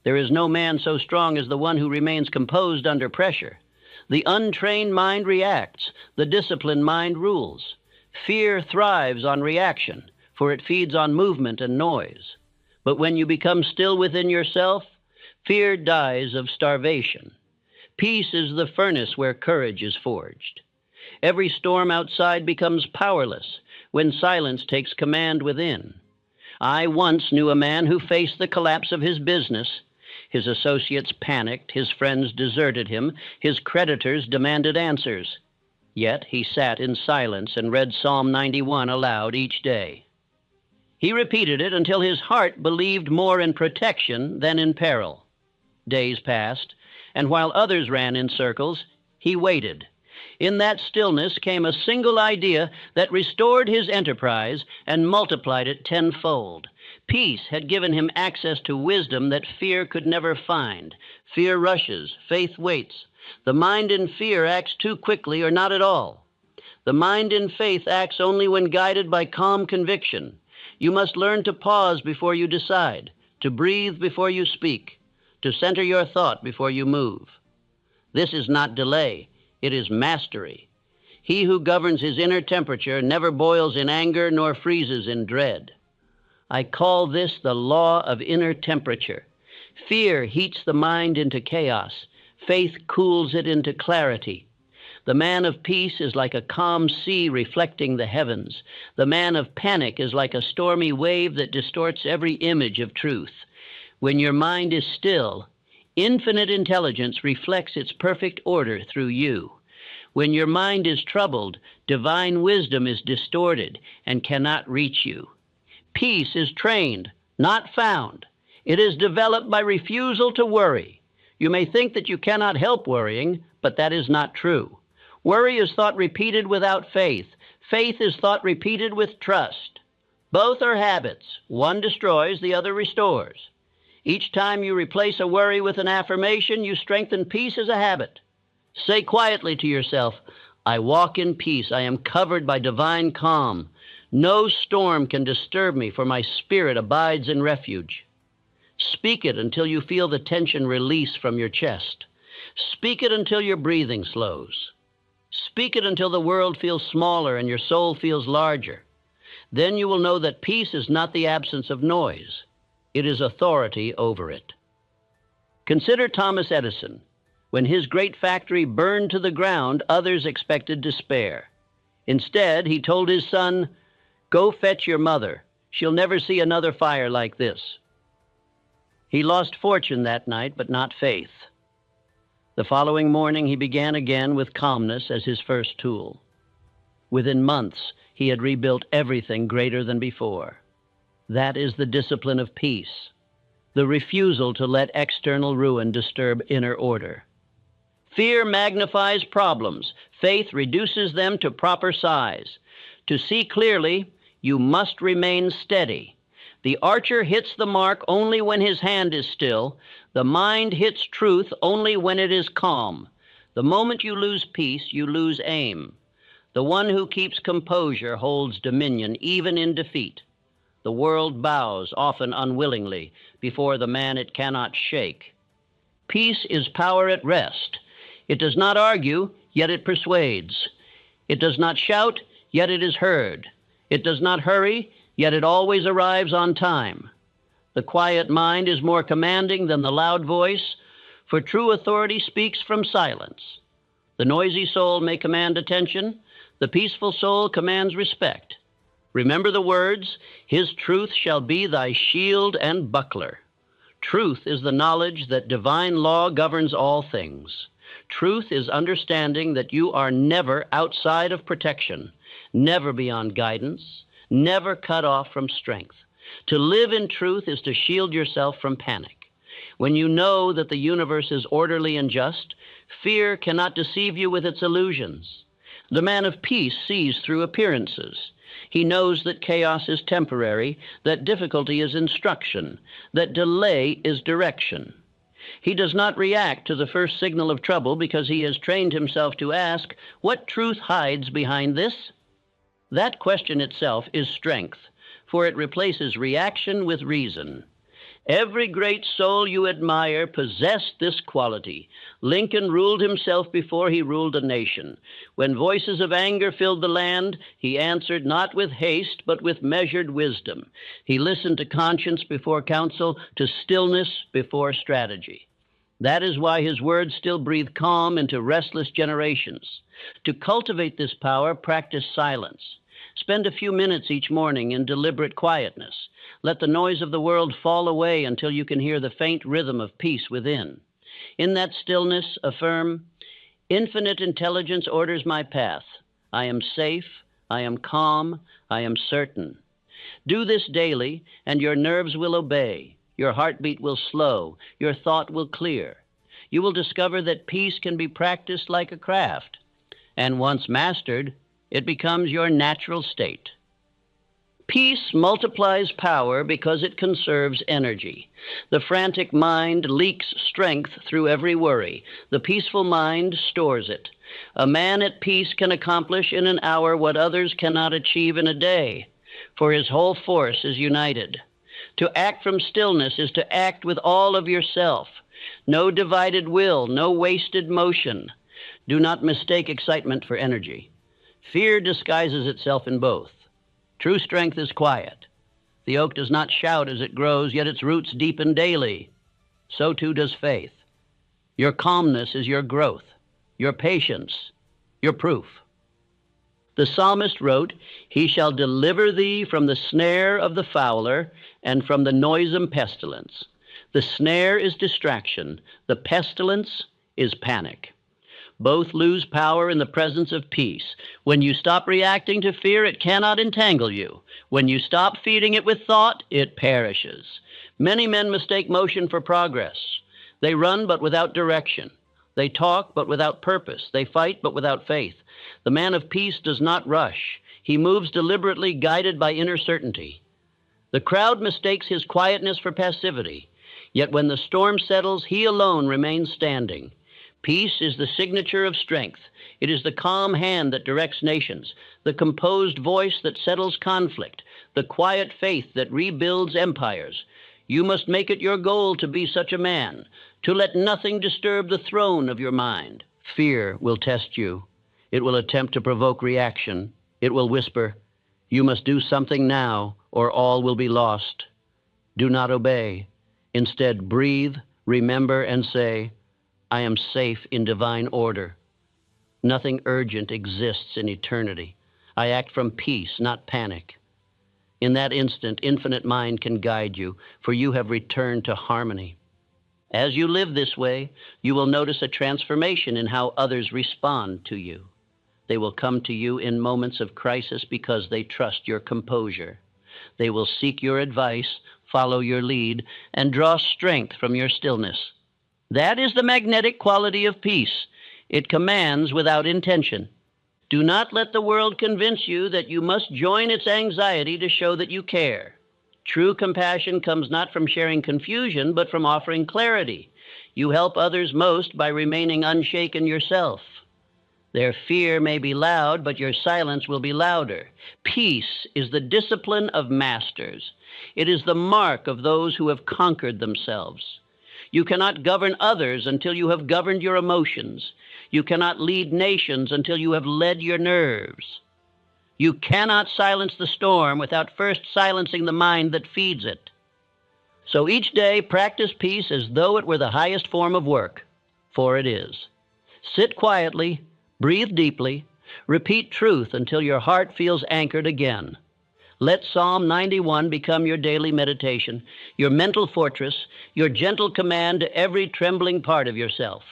There is no man so strong as the one who remains composed under pressure. The untrained mind reacts. The disciplined mind rules. Fear thrives on reaction, for it feeds on movement and noise. But when you become still within yourself, fear dies of starvation. Peace is the furnace where courage is forged. Every storm outside becomes powerless when silence takes command within. I once knew a man who faced the collapse of his business. His associates panicked, his friends deserted him, his creditors demanded answers. Yet he sat in silence and read Psalm 91 aloud each day. He repeated it until his heart believed more in protection than in peril. Days passed, and while others ran in circles, he waited. In that stillness came a single idea that restored his enterprise and multiplied it tenfold. Peace had given him access to wisdom that fear could never find. Fear rushes, faith waits. The mind in fear acts too quickly or not at all. The mind in faith acts only when guided by calm conviction. You must learn to pause before you decide, to breathe before you speak, to center your thought before you move. This is not delay, it is mastery. He who governs his inner temperature never boils in anger nor freezes in dread. I call this the law of inner temperature. Fear heats the mind into chaos. Faith cools it into clarity. The man of peace is like a calm sea reflecting the heavens. The man of panic is like a stormy wave that distorts every image of truth. When your mind is still, infinite intelligence reflects its perfect order through you. When your mind is troubled, divine wisdom is distorted and cannot reach you. Peace is trained, not found. It is developed by refusal to worry. You may think that you cannot help worrying, but that is not true. Worry is thought repeated without faith. Faith is thought repeated with trust. Both are habits. One destroys, the other restores. Each time you replace a worry with an affirmation, you strengthen peace as a habit. Say quietly to yourself, I walk in peace. I am covered by divine calm. No storm can disturb me, for my spirit abides in refuge. Speak it until you feel the tension release from your chest. Speak it until your breathing slows. Speak it until the world feels smaller and your soul feels larger. Then you will know that peace is not the absence of noise. It is authority over it. Consider Thomas Edison. When his great factory burned to the ground, others expected despair. Instead, he told his son, "Go fetch your mother. She'll never see another fire like this. He lost fortune that night, but not faith. The following morning, he began again with calmness as his first tool. Within months, he had rebuilt everything greater than before. That is the discipline of peace, the refusal to let external ruin disturb inner order. Fear magnifies problems. Faith reduces them to proper size. To see clearly, you must remain steady. The archer hits the mark only when his hand is still. The mind hits truth only when it is calm. The moment you lose peace, you lose aim. The one who keeps composure holds dominion even in defeat. The world bows, often unwillingly, before the man it cannot shake. Peace is power at rest. It does not argue, yet it persuades. It does not shout, yet it is heard. It does not hurry, yet it always arrives on time. The quiet mind is more commanding than the loud voice, for true authority speaks from silence. The noisy soul may command attention. The peaceful soul commands respect. Remember the words, "His truth shall be thy shield and buckler." Truth is the knowledge that divine law governs all things. Truth is understanding that you are never outside of protection, never beyond guidance, never cut off from strength. To live in truth is to shield yourself from panic. When you know that the universe is orderly and just, fear cannot deceive you with its illusions. The man of peace sees through appearances. He knows that chaos is temporary, that difficulty is instruction, that delay is direction. He does not react to the first signal of trouble because he has trained himself to ask, what truth hides behind this? That question itself is strength, for it replaces reaction with reason. Every great soul you admire possessed this quality. Lincoln ruled himself before he ruled a nation. When voices of anger filled the land, he answered not with haste, but with measured wisdom. He listened to conscience before counsel, to stillness before strategy. That is why his words still breathe calm into restless generations. To cultivate this power, practice silence. Spend a few minutes each morning in deliberate quietness. Let the noise of the world fall away until you can hear the faint rhythm of peace within. In that stillness, affirm, "Infinite intelligence orders my path. I am safe, I am calm, I am certain." Do this daily, and your nerves will obey. Your heartbeat will slow. Your thought will clear. You will discover that peace can be practiced like a craft. And once mastered, it becomes your natural state. Peace multiplies power because it conserves energy. The frantic mind leaks strength through every worry. The peaceful mind stores it. A man at peace can accomplish in an hour what others cannot achieve in a day, for his whole force is united. To act from stillness is to act with all of yourself. No divided will, no wasted motion. Do not mistake excitement for energy. Fear disguises itself in both. True strength is quiet. The oak does not shout as it grows, yet its roots deepen daily. So too does faith. Your calmness is your growth, your patience, your proof. The psalmist wrote, "He shall deliver thee from the snare of the fowler and from the noisome pestilence." The snare is distraction. The pestilence is panic. Both lose power in the presence of peace. When you stop reacting to fear, it cannot entangle you. When you stop feeding it with thought, it perishes. Many men mistake motion for progress. They run but without direction. They talk but without purpose. They fight but without faith. The man of peace does not rush. He moves deliberately, guided by inner certainty. The crowd mistakes his quietness for passivity. Yet when the storm settles, he alone remains standing. Peace is the signature of strength. It is the calm hand that directs nations, the composed voice that settles conflict, the quiet faith that rebuilds empires. You must make it your goal to be such a man, to let nothing disturb the throne of your mind. Fear will test you. It will attempt to provoke reaction. It will whisper, "You must do something now, or all will be lost." Do not obey. Instead, breathe, remember, and say, "I am safe in divine order. Nothing urgent exists in eternity. I act from peace, not panic." In that instant, infinite mind can guide you, for you have returned to harmony. As you live this way, you will notice a transformation in how others respond to you. They will come to you in moments of crisis because they trust your composure. They will seek your advice, follow your lead, and draw strength from your stillness. That is the magnetic quality of peace. It commands without intention. Do not let the world convince you that you must join its anxiety to show that you care. True compassion comes not from sharing confusion, but from offering clarity. You help others most by remaining unshaken yourself. Their fear may be loud, but your silence will be louder. Peace is the discipline of masters. It is the mark of those who have conquered themselves. You cannot govern others until you have governed your emotions. You cannot lead nations until you have led your nerves. You cannot silence the storm without first silencing the mind that feeds it. So each day, practice peace as though it were the highest form of work, for it is. Sit quietly, breathe deeply, repeat truth until your heart feels anchored again. Let Psalm 91 become your daily meditation, your mental fortress, your gentle command to every trembling part of yourself.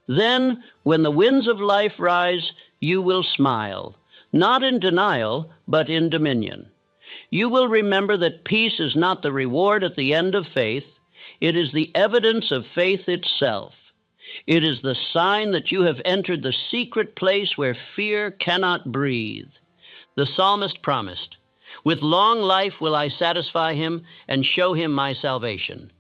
Then, when the winds of life rise, you will smile, not in denial, but in dominion. You will remember that peace is not the reward at the end of faith. It is the evidence of faith itself. It is the sign that you have entered the secret place where fear cannot breathe. The psalmist promised, "With long life will I satisfy him and show him my salvation."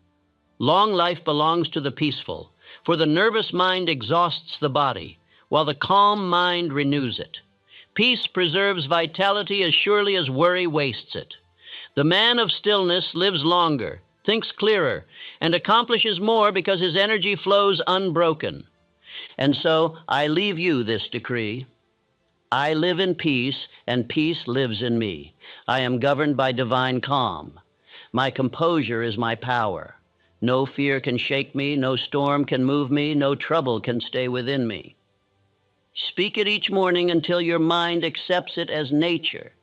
Long life belongs to the peaceful, for the nervous mind exhausts the body, while the calm mind renews it. Peace preserves vitality as surely as worry wastes it. The man of stillness lives longer, thinks clearer, and accomplishes more because his energy flows unbroken. And so I leave you this decree. I live in peace, and peace lives in me. I am governed by divine calm. My composure is my power. No fear can shake me, no storm can move me, no trouble can stay within me. Speak it each morning until your mind accepts it as nature.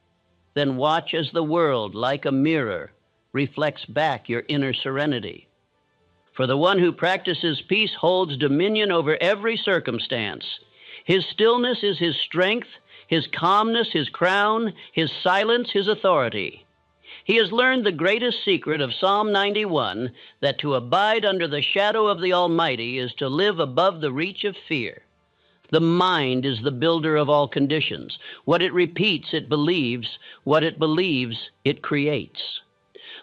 Then watch as the world, like a mirror, reflects back your inner serenity. For the one who practices peace holds dominion over every circumstance. His stillness is his strength, his calmness his crown, his silence his authority. He has learned the greatest secret of Psalm 91, that to abide under the shadow of the Almighty is to live above the reach of fear. The mind is the builder of all conditions. What it repeats, it believes. What it believes, it creates.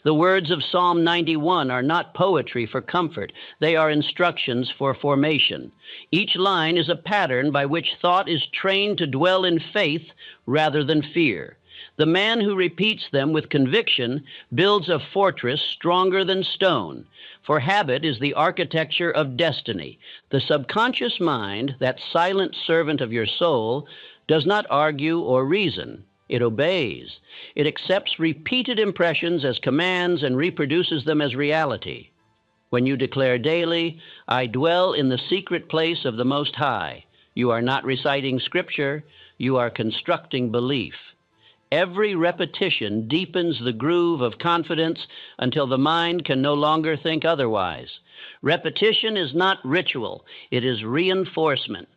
The words of Psalm 91 are not poetry for comfort. They are instructions for formation. Each line is a pattern by which thought is trained to dwell in faith rather than fear. The man who repeats them with conviction builds a fortress stronger than stone, for habit is the architecture of destiny. The subconscious mind, that silent servant of your soul, does not argue or reason. It obeys. It accepts repeated impressions as commands and reproduces them as reality. When you declare daily, "I dwell in the secret place of the Most High," you are not reciting scripture, you are constructing belief. Every repetition deepens the groove of confidence until the mind can no longer think otherwise. Repetition is not ritual, it is reinforcement.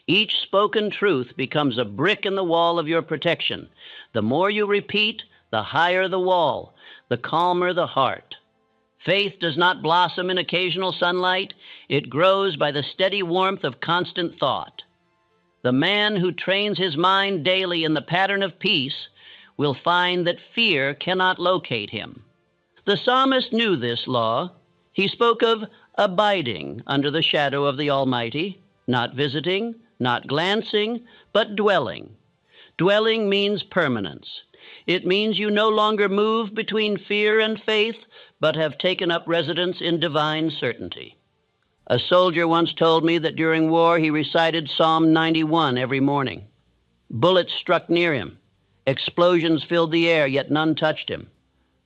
Each spoken truth becomes a brick in the wall of your protection. The more you repeat, the higher the wall, the calmer the heart. Faith does not blossom in occasional sunlight, it grows by the steady warmth of constant thought. The man who trains his mind daily in the pattern of peace will find that fear cannot locate him. The psalmist knew this law. He spoke of abiding under the shadow of the Almighty, not visiting, not glancing, but dwelling. Dwelling means permanence. It means you no longer move between fear and faith, but have taken up residence in divine certainty. A soldier once told me that during war he recited Psalm 91 every morning. Bullets struck near him. Explosions filled the air, yet none touched him.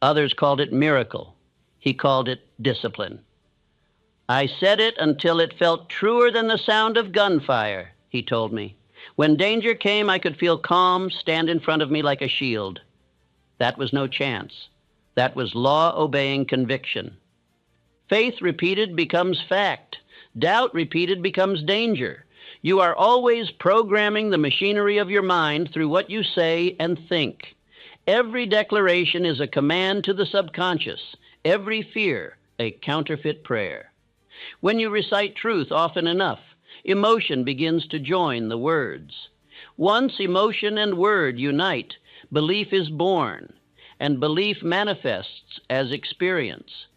Others called it miracle. He called it discipline. "I said it until it felt truer than the sound of gunfire," he told me. "When danger came, I could feel calm stand in front of me like a shield." That was no chance. That was law-obeying conviction. Faith repeated becomes fact. Doubt repeated becomes danger. You are always programming the machinery of your mind through what you say and think. Every declaration is a command to the subconscious. Every fear, a counterfeit prayer. When you recite truth often enough, emotion begins to join the words. Once emotion and word unite, belief is born, and belief manifests as experience.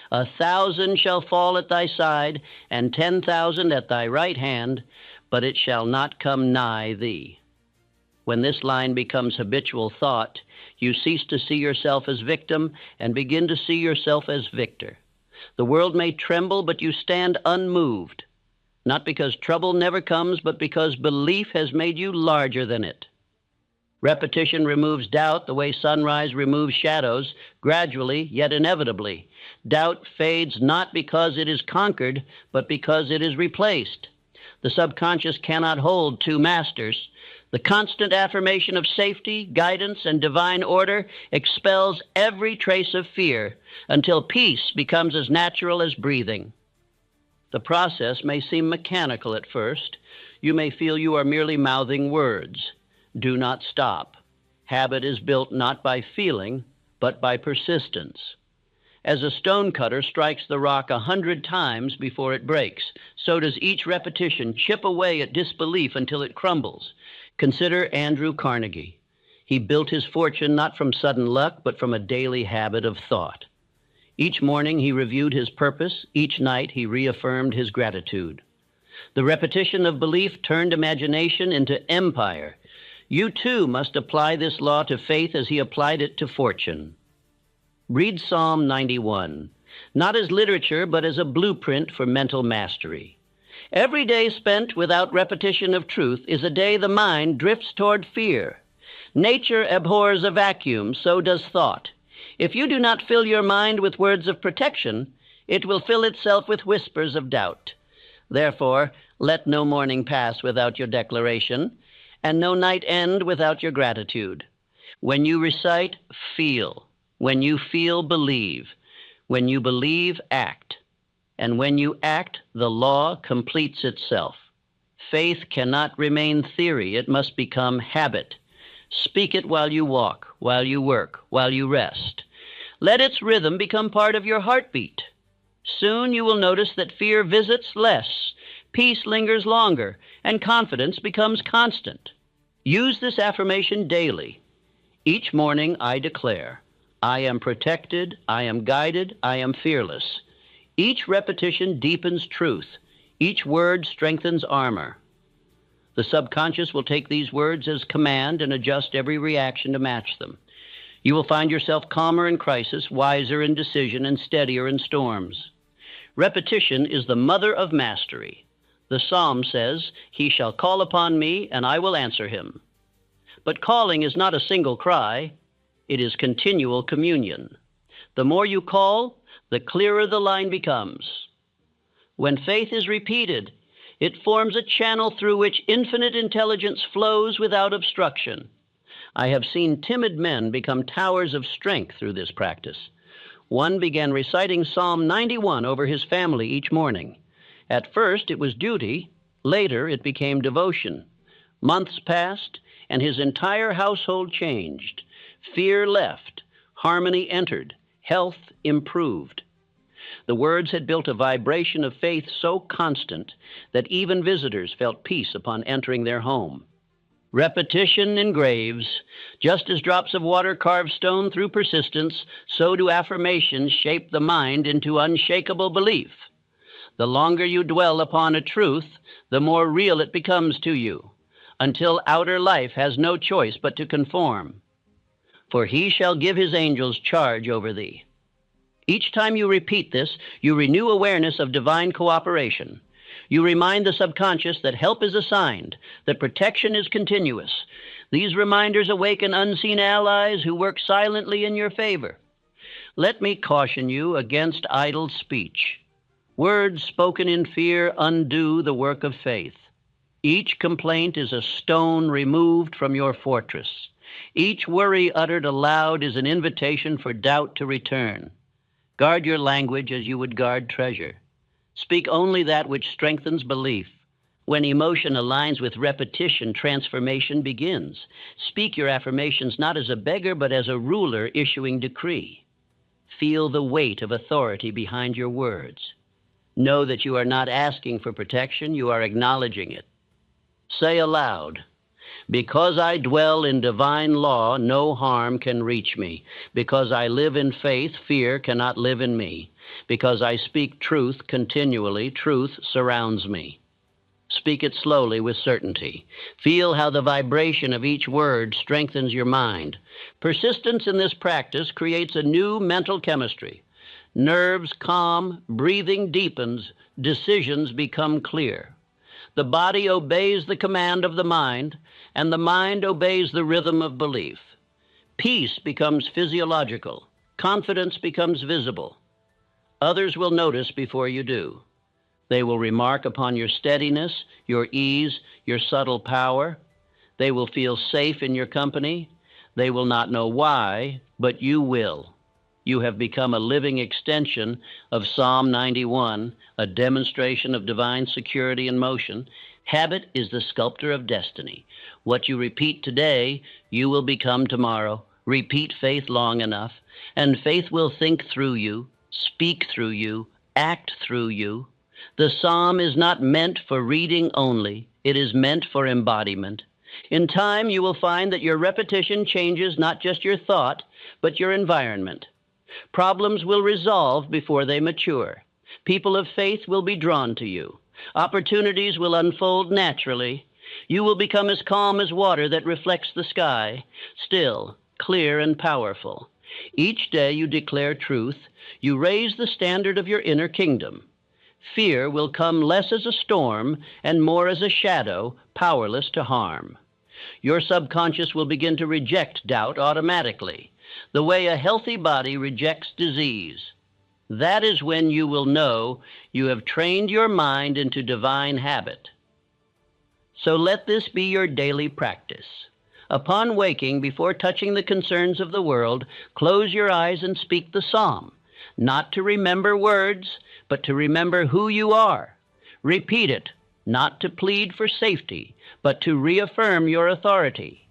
1,000 shall fall at thy side, and 10,000 at thy right hand, but it shall not come nigh thee. When this line becomes habitual thought, you cease to see yourself as victim and begin to see yourself as victor. The world may tremble, but you stand unmoved, not because trouble never comes, but because belief has made you larger than it. Repetition removes doubt the way sunrise removes shadows, gradually yet inevitably. Doubt fades not because it is conquered, but because it is replaced. The subconscious cannot hold two masters. The constant affirmation of safety, guidance, and divine order expels every trace of fear until peace becomes as natural as breathing. The process may seem mechanical at first. You may feel you are merely mouthing words. Do not stop. Habit is built not by feeling, but by persistence. As a stonecutter strikes the rock 100 times before it breaks, so does each repetition chip away at disbelief until it crumbles. Consider Andrew Carnegie. He built his fortune not from sudden luck, but from a daily habit of thought. Each morning he reviewed his purpose. Each night he reaffirmed his gratitude. The repetition of belief turned imagination into empire. You too must apply this law to faith as he applied it to fortune. Read Psalm 91, not as literature, but as a blueprint for mental mastery. Every day spent without repetition of truth is a day the mind drifts toward fear. Nature abhors a vacuum, so does thought. If you do not fill your mind with words of protection, it will fill itself with whispers of doubt. Therefore, let no morning pass without your declaration, and no night end without your gratitude. When you recite, feel. When you feel, believe. When you believe, act. And when you act, the law completes itself. Faith cannot remain theory. It must become habit. Speak it while you walk, while you work, while you rest. Let its rhythm become part of your heartbeat. Soon you will notice that fear visits less, peace lingers longer, and confidence becomes constant. Use this affirmation daily. Each morning I declare, I am protected, I am guided, I am fearless. Each repetition deepens truth. Each word strengthens armor. The subconscious will take these words as command and adjust every reaction to match them. You will find yourself calmer in crisis, wiser in decision, and steadier in storms. Repetition is the mother of mastery. The Psalm says, "He shall call upon me, and I will answer him." But calling is not a single cry. It is continual communion. The more you call, the clearer the line becomes. When faith is repeated, it forms a channel through which infinite intelligence flows without obstruction. I have seen timid men become towers of strength through this practice. One began reciting Psalm 91 over his family each morning. At first it was duty, later it became devotion. Months passed, and his entire household changed. Fear left, harmony entered, health improved. The words had built a vibration of faith so constant that even visitors felt peace upon entering their home. Repetition engraves. Just as drops of water carve stone through persistence, so do affirmations shape the mind into unshakable belief. The longer you dwell upon a truth, the more real it becomes to you, until outer life has no choice but to conform. For he shall give his angels charge over thee. Each time you repeat this, you renew awareness of divine cooperation. You remind the subconscious that help is assigned, that protection is continuous. These reminders awaken unseen allies who work silently in your favor. Let me caution you against idle speech. Words spoken in fear undo the work of faith. Each complaint is a stone removed from your fortress. Each worry uttered aloud is an invitation for doubt to return. Guard your language as you would guard treasure. Speak only that which strengthens belief. When emotion aligns with repetition, transformation begins. Speak your affirmations not as a beggar, but as a ruler issuing decree. Feel the weight of authority behind your words. Know that you are not asking for protection, you are acknowledging it. Say aloud, because I dwell in divine law, no harm can reach me. Because I live in faith, fear cannot live in me. Because I speak truth continually, truth surrounds me. Speak it slowly with certainty. Feel how the vibration of each word strengthens your mind. Persistence in this practice creates a new mental chemistry. Nerves calm, breathing deepens, decisions become clear. The body obeys the command of the mind, and the mind obeys the rhythm of belief. Peace becomes physiological. Confidence becomes visible. Others will notice before you do. They will remark upon your steadiness, your ease, your subtle power. They will feel safe in your company. They will not know why, but you will. You have become a living extension of Psalm 91, a demonstration of divine security in motion. Habit is the sculptor of destiny. What you repeat today, you will become tomorrow. Repeat faith long enough, and faith will think through you, speak through you, act through you. The psalm is not meant for reading only. It is meant for embodiment. In time, you will find that your repetition changes not just your thought, but your environment. Problems will resolve before they mature. People of faith will be drawn to you. Opportunities will unfold naturally. You will become as calm as water that reflects the sky, still, clear, and powerful. Each day you declare truth. You raise the standard of your inner kingdom. Fear will come less as a storm and more as a shadow, powerless to harm. Your subconscious will begin to reject doubt automatically, the way a healthy body rejects disease. That is when you will know you have trained your mind into divine habit. So let this be your daily practice. Upon waking, before touching the concerns of the world, close your eyes and speak the psalm, not to remember words, but to remember who you are. Repeat it, not to plead for safety, but to reaffirm your authority.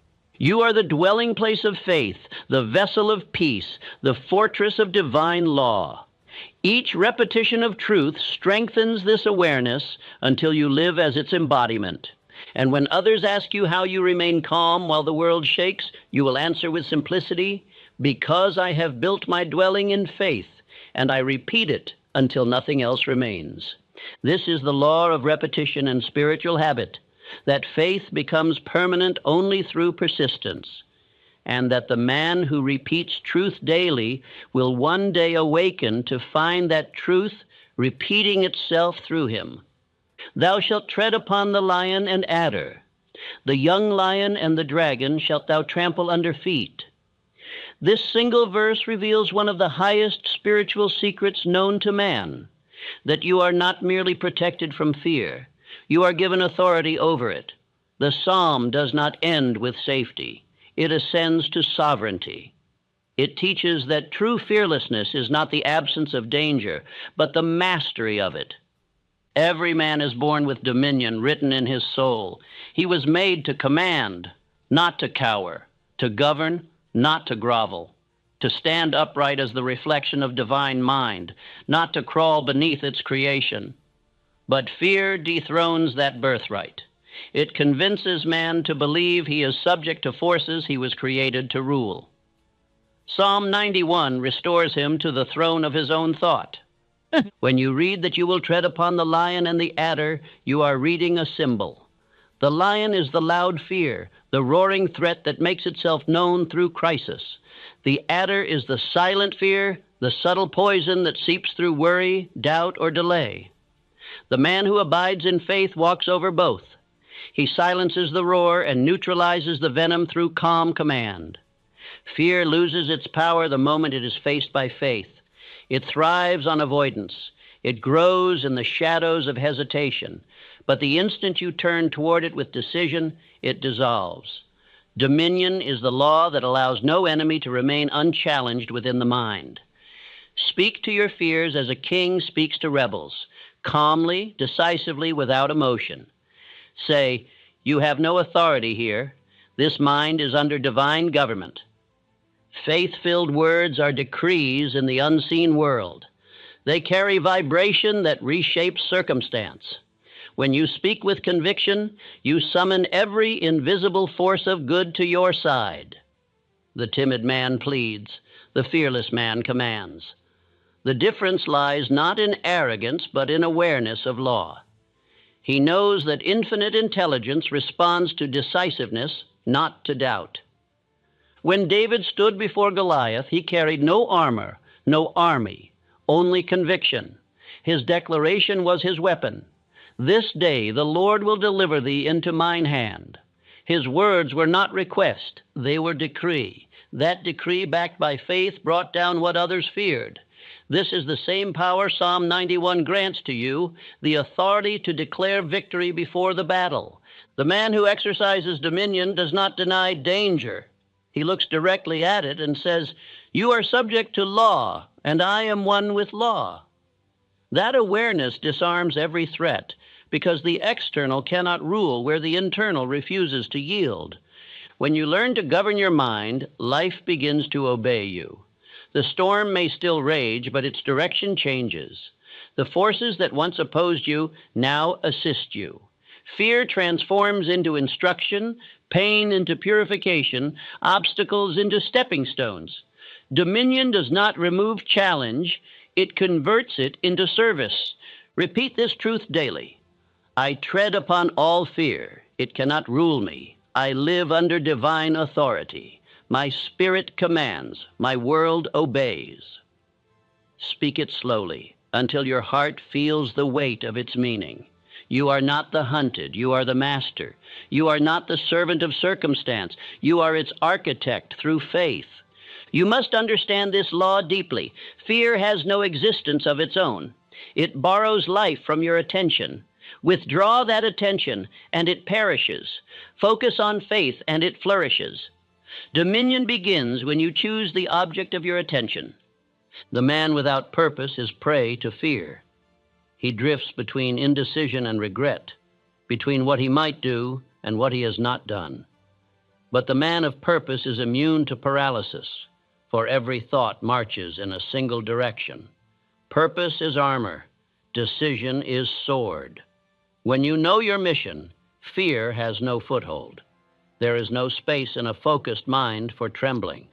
You are the dwelling place of faith, the vessel of peace, the fortress of divine law. Each repetition of truth strengthens this awareness until you live as its embodiment. And when others ask you how you remain calm while the world shakes, you will answer with simplicity, because I have built my dwelling in faith, and I repeat it until nothing else remains. This is the law of repetition and spiritual habit, that faith becomes permanent only through persistence, and that the man who repeats truth daily will one day awaken to find that truth repeating itself through him. Thou shalt tread upon the lion and adder. The young lion and the dragon shalt thou trample under feet. This single verse reveals one of the highest spiritual secrets known to man, that you are not merely protected from fear, you are given authority over it. The psalm does not end with safety. It ascends to sovereignty. It teaches that true fearlessness is not the absence of danger, but the mastery of it. Every man is born with dominion written in his soul. He was made to command, not to cower, to govern, not to grovel, to stand upright as the reflection of divine mind, not to crawl beneath its creation. But fear dethrones that birthright. It convinces man to believe he is subject to forces he was created to rule. Psalm 91 restores him to the throne of his own thought. When you read that you will tread upon the lion and the adder, you are reading a symbol. The lion is the loud fear, the roaring threat that makes itself known through crisis. The adder is the silent fear, the subtle poison that seeps through worry, doubt, or delay. The man who abides in faith walks over both. He silences the roar and neutralizes the venom through calm command. Fear loses its power the moment it is faced by faith. It thrives on avoidance. It grows in the shadows of hesitation. But the instant you turn toward it with decision, it dissolves. Dominion is the law that allows no enemy to remain unchallenged within the mind. Speak to your fears as a king speaks to rebels, calmly, decisively, without emotion. Say, "You have no authority here. This mind is under divine government." Faith-filled words are decrees in the unseen world. They carry vibration that reshapes circumstance. When you speak with conviction, you summon every invisible force of good to your side. The timid man pleads, the fearless man commands. The difference lies not in arrogance, but in awareness of law. He knows that infinite intelligence responds to decisiveness, not to doubt. When David stood before Goliath, he carried no armor, no army, only conviction. His declaration was his weapon. "This day the Lord will deliver thee into mine hand." His words were not request, they were decree. That decree, backed by faith, brought down what others feared. This is the same power Psalm 91 grants to you, the authority to declare victory before the battle. The man who exercises dominion does not deny danger. He looks directly at it and says, "You are subject to law, and I am one with law." That awareness disarms every threat, because the external cannot rule where the internal refuses to yield. When you learn to govern your mind, life begins to obey you. The storm may still rage, but its direction changes. The forces that once opposed you now assist you. Fear transforms into instruction, pain into purification, obstacles into stepping stones. Dominion does not remove challenge, it converts it into service. Repeat this truth daily. I tread upon all fear. It cannot rule me. I live under divine authority. My spirit commands. My world obeys. Speak it slowly until your heart feels the weight of its meaning. You are not the hunted. You are the master. You are not the servant of circumstance. You are its architect through faith. You must understand this law deeply. Fear has no existence of its own. It borrows life from your attention. Withdraw that attention, and it perishes. Focus on faith, and it flourishes. Dominion begins when you choose the object of your attention. The man without purpose is prey to fear. He drifts between indecision and regret, between what he might do and what he has not done. But the man of purpose is immune to paralysis, for every thought marches in a single direction. Purpose is armor. Decision is sword. When you know your mission, fear has no foothold. There is no space in a focused mind for trembling.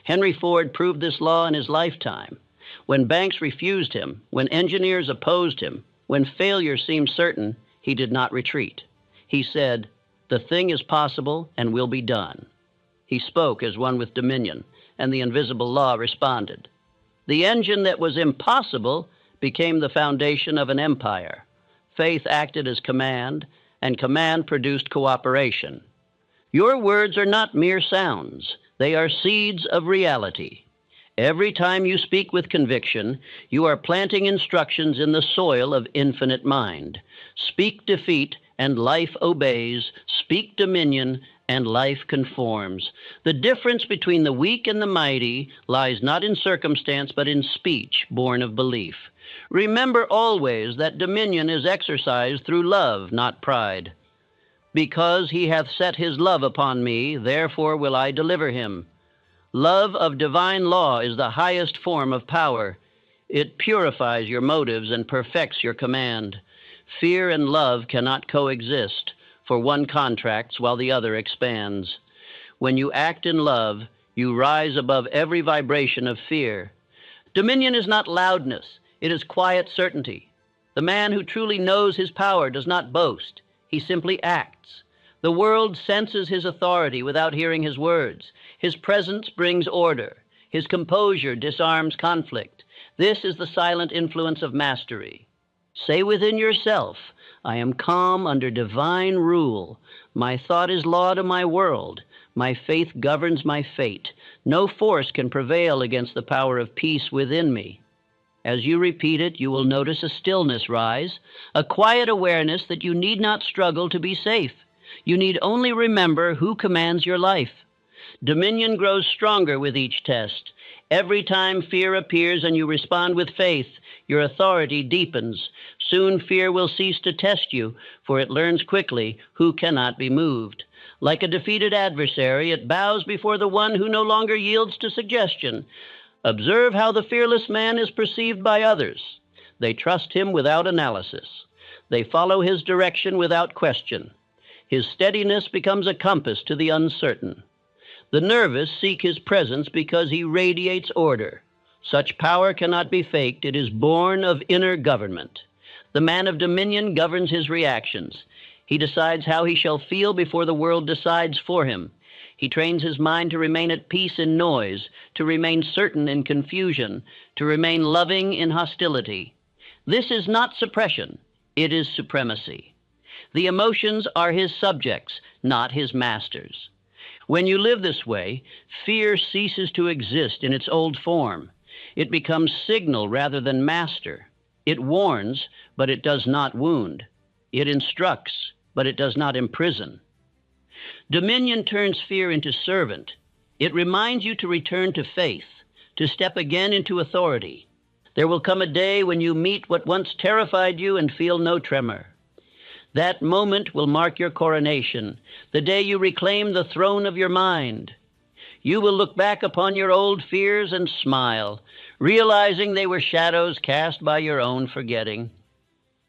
Henry Ford proved this law in his lifetime. When banks refused him, when engineers opposed him, when failure seemed certain, he did not retreat. He said, "The thing is possible and will be done." He spoke as one with dominion, and the invisible law responded. The engine that was impossible became the foundation of an empire. Faith acted as command, and command produced cooperation. Your words are not mere sounds. They are seeds of reality. Every time you speak with conviction, you are planting instructions in the soil of infinite mind. Speak defeat, and life obeys. Speak dominion, and life conforms. The difference between the weak and the mighty lies not in circumstance, but in speech born of belief. Remember always that dominion is exercised through love, not pride. Because he hath set his love upon me, therefore will I deliver him. Love of divine law is the highest form of power. It purifies your motives and perfects your command. Fear and love cannot coexist, for one contracts while the other expands. When you act in love, you rise above every vibration of fear. Dominion is not loudness, it is quiet certainty. The man who truly knows his power does not boast. He simply acts. The world senses his authority without hearing his words. His presence brings order. His composure disarms conflict. This is the silent influence of mastery. Say within yourself, I am calm under divine rule. My thought is law to my world. My faith governs my fate. No force can prevail against the power of peace within me. As you repeat it, you will notice a stillness rise, a quiet awareness that you need not struggle to be safe. You need only remember who commands your life. Dominion grows stronger with each test. Every time fear appears and you respond with faith, your authority deepens. Soon fear will cease to test you, for it learns quickly who cannot be moved. Like a defeated adversary, it bows before the one who no longer yields to suggestion. Observe how the fearless man is perceived by others. They trust him without analysis. They follow his direction without question. His steadiness becomes a compass to the uncertain. The nervous seek his presence because he radiates order. Such power cannot be faked. It is born of inner government. The man of dominion governs his reactions. He decides how he shall feel before the world decides for him. He trains his mind to remain at peace in noise, to remain certain in confusion, to remain loving in hostility. This is not suppression. It is supremacy. The emotions are his subjects, not his masters. When you live this way, fear ceases to exist in its old form. It becomes signal rather than master. It warns, but it does not wound. It instructs, but it does not imprison. Dominion turns fear into servant. It reminds you to return to faith, to step again into authority. There will come a day when you meet what once terrified you and feel no tremor. That moment will mark your coronation, the day you reclaim the throne of your mind. You will look back upon your old fears and smile, realizing they were shadows cast by your own forgetting.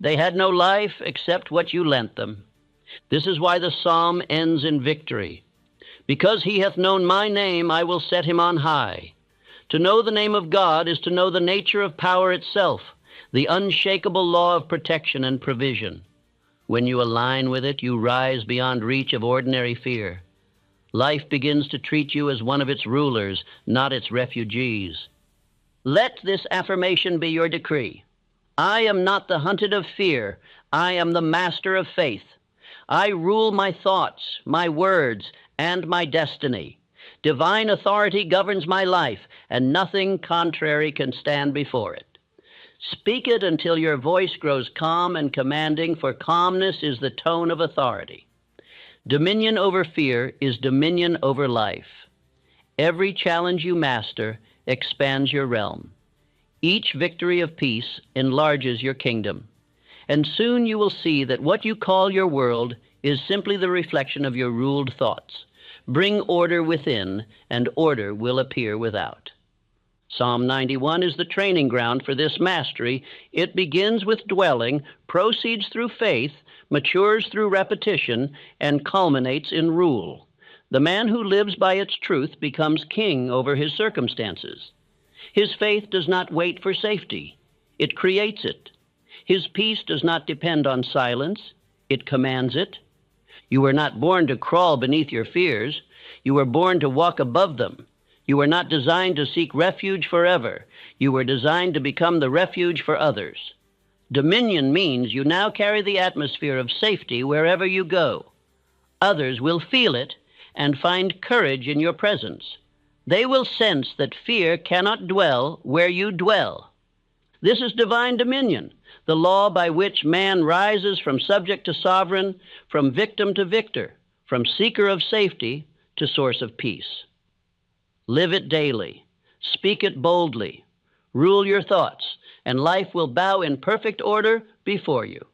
They had no life except what you lent them. This is why the psalm ends in victory. Because he hath known my name, I will set him on high. To know the name of God is to know the nature of power itself, the unshakable law of protection and provision. When you align with it, you rise beyond reach of ordinary fear. Life begins to treat you as one of its rulers, not its refugees. Let this affirmation be your decree. I am not the hunted of fear. I am the master of faith. I rule my thoughts, my words, and my destiny. Divine authority governs my life, and nothing contrary can stand before it. Speak it until your voice grows calm and commanding, for calmness is the tone of authority. Dominion over fear is dominion over life. Every challenge you master expands your realm. Each victory of peace enlarges your kingdom. And soon you will see that what you call your world is simply the reflection of your ruled thoughts. Bring order within, and order will appear without. Psalm 91 is the training ground for this mastery. It begins with dwelling, proceeds through faith, matures through repetition, and culminates in rule. The man who lives by its truth becomes king over his circumstances. His faith does not wait for safety. It creates it. His peace does not depend on silence. It commands it. You were not born to crawl beneath your fears. You were born to walk above them. You were not designed to seek refuge forever. You were designed to become the refuge for others. Dominion means you now carry the atmosphere of safety wherever you go. Others will feel it and find courage in your presence. They will sense that fear cannot dwell where you dwell. This is divine dominion, the law by which man rises from subject to sovereign, from victim to victor, from seeker of safety to source of peace. Live it daily. Speak it boldly. Rule your thoughts, and life will bow in perfect order before you.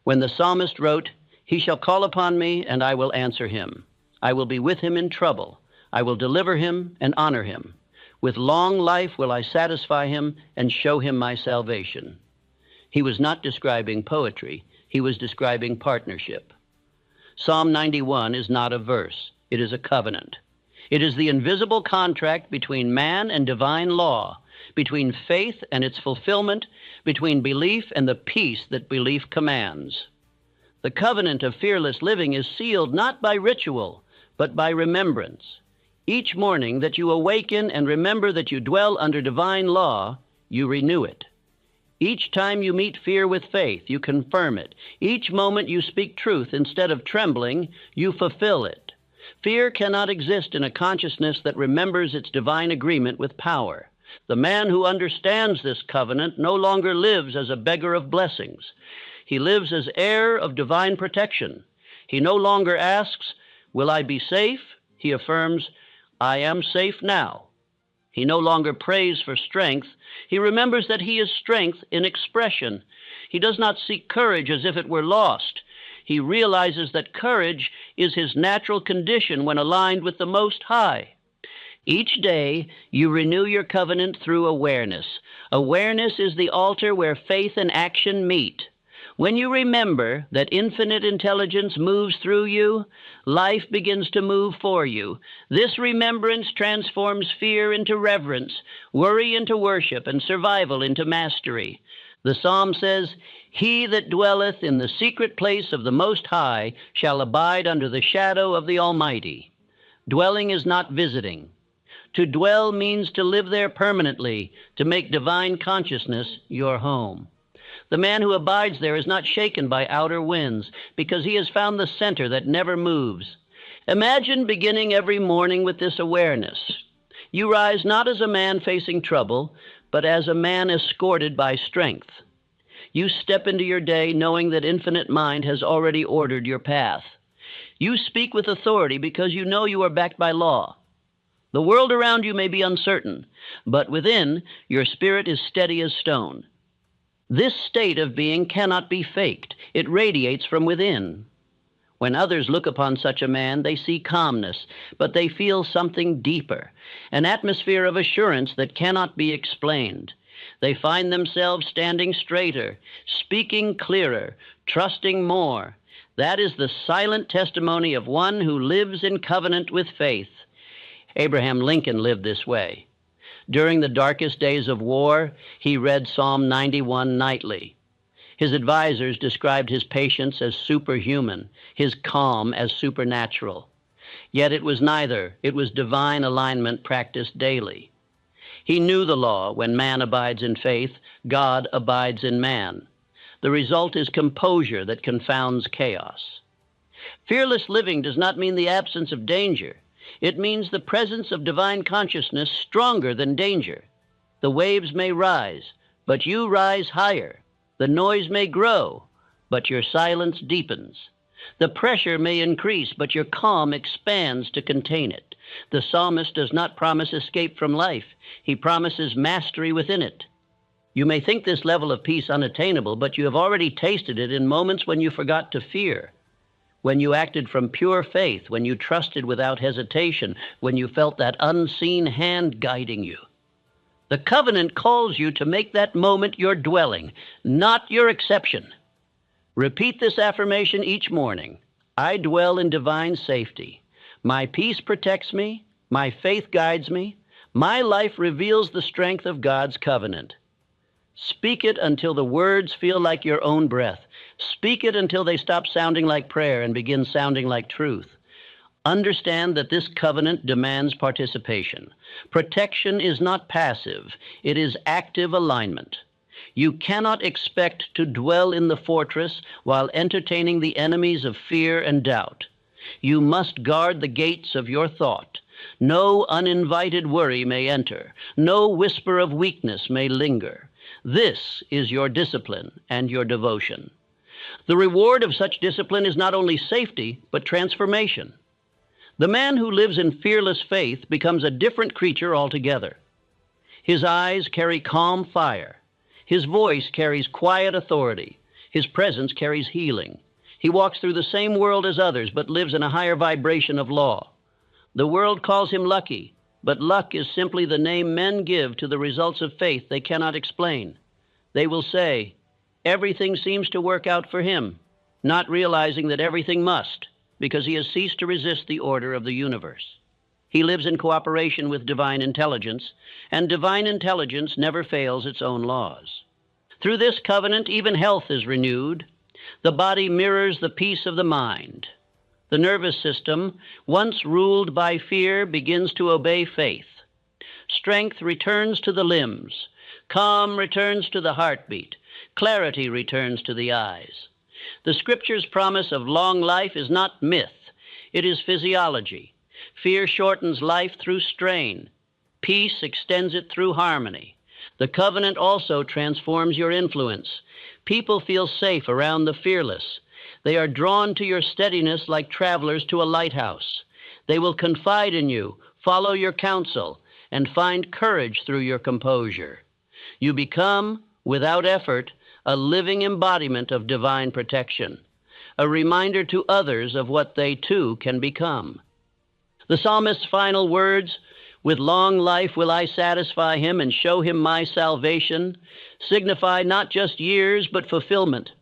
When the psalmist wrote, "He shall call upon me, and I will answer him. I will be with him in trouble. I will deliver him and honor him. With long life will I satisfy him and show him my salvation." He was not describing poetry. He was describing partnership. Psalm 91 is not a verse. It is a covenant. It is the invisible contract between man and divine law, between faith and its fulfillment, between belief and the peace that belief commands. The covenant of fearless living is sealed not by ritual, but by remembrance. Each morning that you awaken and remember that you dwell under divine law, you renew it. Each time you meet fear with faith, you confirm it. Each moment you speak truth instead of trembling, you fulfill it. Fear cannot exist in a consciousness that remembers its divine agreement with power. The man who understands this covenant no longer lives as a beggar of blessings. He lives as heir of divine protection. He no longer asks, "Will I be safe?" He affirms, "I am safe now." He no longer prays for strength. He remembers that he is strength in expression. He does not seek courage as if it were lost. He realizes that courage is his natural condition when aligned with the Most High. Each day, you renew your covenant through awareness. Awareness is the altar where faith and action meet. When you remember that infinite intelligence moves through you, life begins to move for you. This remembrance transforms fear into reverence, worry into worship, and survival into mastery. The psalm says, "He that dwelleth in the secret place of the Most High shall abide under the shadow of the Almighty." Dwelling is not visiting. To dwell means to live there permanently, to make divine consciousness your home. The man who abides there is not shaken by outer winds, because he has found the center that never moves. Imagine beginning every morning with this awareness. You rise not as a man facing trouble, but as a man escorted by strength. You step into your day knowing that infinite mind has already ordered your path. You speak with authority because you know you are backed by law. The world around you may be uncertain, but within, your spirit is steady as stone. This state of being cannot be faked. It radiates from within. When others look upon such a man, they see calmness, but they feel something deeper, an atmosphere of assurance that cannot be explained. They find themselves standing straighter, speaking clearer, trusting more. That is the silent testimony of one who lives in covenant with faith. Abraham Lincoln lived this way. During the darkest days of war, he read Psalm 91 nightly. His advisors described his patience as superhuman, his calm as supernatural. Yet it was neither. It was divine alignment practiced daily. He knew the law: when man abides in faith, God abides in man. The result is composure that confounds chaos. Fearless living does not mean the absence of danger. It means the presence of divine consciousness stronger than danger. The waves may rise, but you rise higher. The noise may grow, but your silence deepens. The pressure may increase, but your calm expands to contain it. The psalmist does not promise escape from life. He promises mastery within it. You may think this level of peace unattainable, but you have already tasted it in moments when you forgot to fear, when you acted from pure faith, when you trusted without hesitation, when you felt that unseen hand guiding you. The covenant calls you to make that moment your dwelling, not your exception. Repeat this affirmation each morning. I dwell in divine safety. My peace protects me. My faith guides me. My life reveals the strength of God's covenant. Speak it until the words feel like your own breath. Speak it until they stop sounding like prayer and begin sounding like truth. Understand that this covenant demands participation. Protection is not passive. It is active alignment. You cannot expect to dwell in the fortress while entertaining the enemies of fear and doubt. You must guard the gates of your thought. No uninvited worry may enter. No whisper of weakness may linger. This is your discipline and your devotion. The reward of such discipline is not only safety, but transformation. The man who lives in fearless faith becomes a different creature altogether. His eyes carry calm fire. His voice carries quiet authority. His presence carries healing. He walks through the same world as others, but lives in a higher vibration of law. The world calls him lucky, but luck is simply the name men give to the results of faith they cannot explain. They will say, everything seems to work out for him, not realizing that everything must, because he has ceased to resist the order of the universe. He lives in cooperation with divine intelligence, and divine intelligence never fails its own laws. Through this covenant, even health is renewed. The body mirrors the peace of the mind. The nervous system, once ruled by fear, begins to obey faith. Strength returns to the limbs. Calm returns to the heartbeat. Clarity returns to the eyes. The Scripture's promise of long life is not myth. It is physiology. Fear shortens life through strain. Peace extends it through harmony. The covenant also transforms your influence. People feel safe around the fearless. They are drawn to your steadiness like travelers to a lighthouse. They will confide in you, follow your counsel, and find courage through your composure. You become, without effort, a living embodiment of divine protection, a reminder to others of what they too can become. The psalmist's final words, "With long life will I satisfy him and show him my salvation," signify not just years but fulfillment.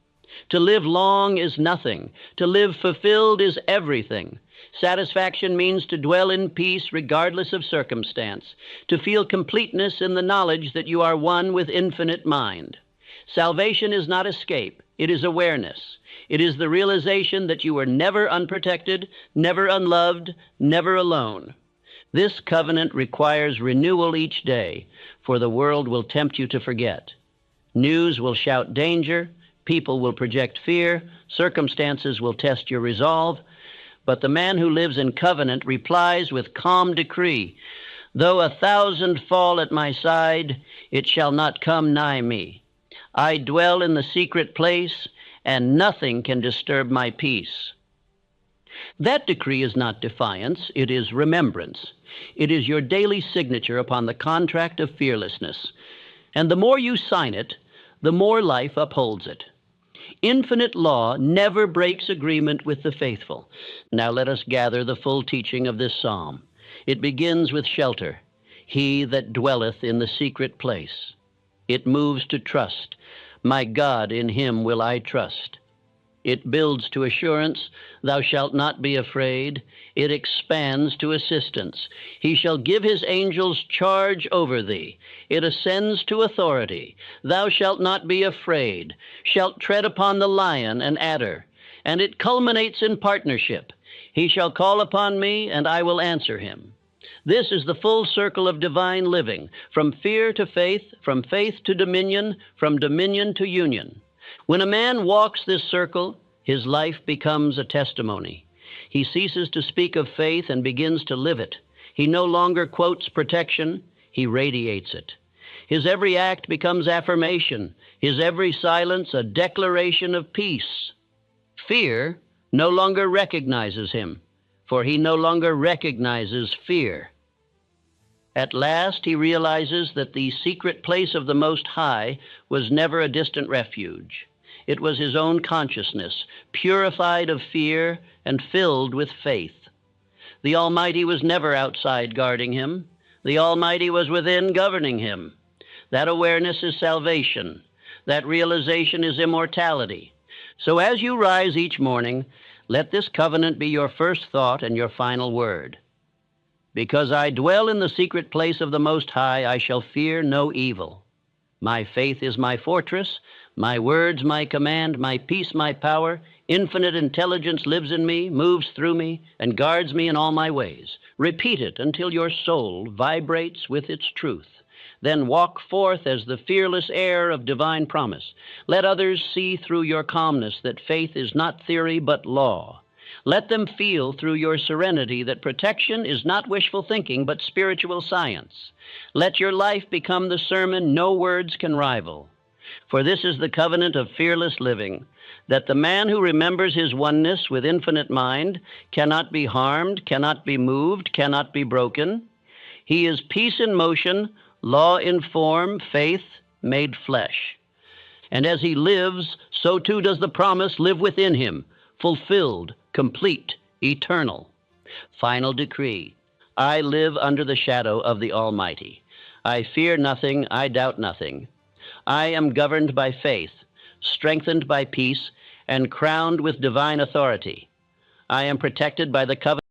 To live long is nothing. To live fulfilled is everything. Satisfaction means to dwell in peace regardless of circumstance, to feel completeness in the knowledge that you are one with infinite mind. Salvation is not escape, it is awareness. It is the realization that you were never unprotected, never unloved, never alone. This covenant requires renewal each day, for the world will tempt you to forget. News will shout danger, people will project fear, circumstances will test your resolve, but the man who lives in covenant replies with calm decree, "Though 1,000 fall at my side, it shall not come nigh me. I dwell in the secret place, and nothing can disturb my peace." That decree is not defiance, it is remembrance. It is your daily signature upon the contract of fearlessness. And the more you sign it, the more life upholds it. Infinite law never breaks agreement with the faithful. Now let us gather the full teaching of this psalm. It begins with shelter. He that dwelleth in the secret place. It moves to trust. My God, in him will I trust. It builds to assurance. Thou shalt not be afraid. It expands to assistance. He shall give his angels charge over thee. It ascends to authority. Thou shalt not be afraid. Shalt tread upon the lion and adder. And it culminates in partnership. He shall call upon me, and I will answer him. This is the full circle of divine living, from fear to faith, from faith to dominion, from dominion to union. When a man walks this circle, his life becomes a testimony. He ceases to speak of faith and begins to live it. He no longer quotes protection, he radiates it. His every act becomes affirmation, his every silence a declaration of peace. Fear no longer recognizes him, for he no longer recognizes fear. At last he realizes that the secret place of the Most High was never a distant refuge. It was his own consciousness, purified of fear and filled with faith. The Almighty was never outside guarding him. The Almighty was within governing him. That awareness is salvation. That realization is immortality. So as you rise each morning, let this covenant be your first thought and your final word. Because I dwell in the secret place of the Most High, I shall fear no evil. My faith is my fortress, my words my command, my peace my power. Infinite intelligence lives in me, moves through me, and guards me in all my ways. Repeat it until your soul vibrates with its truth. Then walk forth as the fearless heir of divine promise. Let others see through your calmness that faith is not theory but law. Let them feel through your serenity that protection is not wishful thinking but spiritual science. Let your life become the sermon no words can rival. For this is the covenant of fearless living, that the man who remembers his oneness with infinite mind cannot be harmed, cannot be moved, cannot be broken. He is peace in motion, law in form, faith made flesh. And as he lives, so too does the promise live within him, fulfilled, complete, eternal. Final decree. I live under the shadow of the Almighty. I fear nothing, I doubt nothing. I am governed by faith, strengthened by peace, and crowned with divine authority. I am protected by the covenant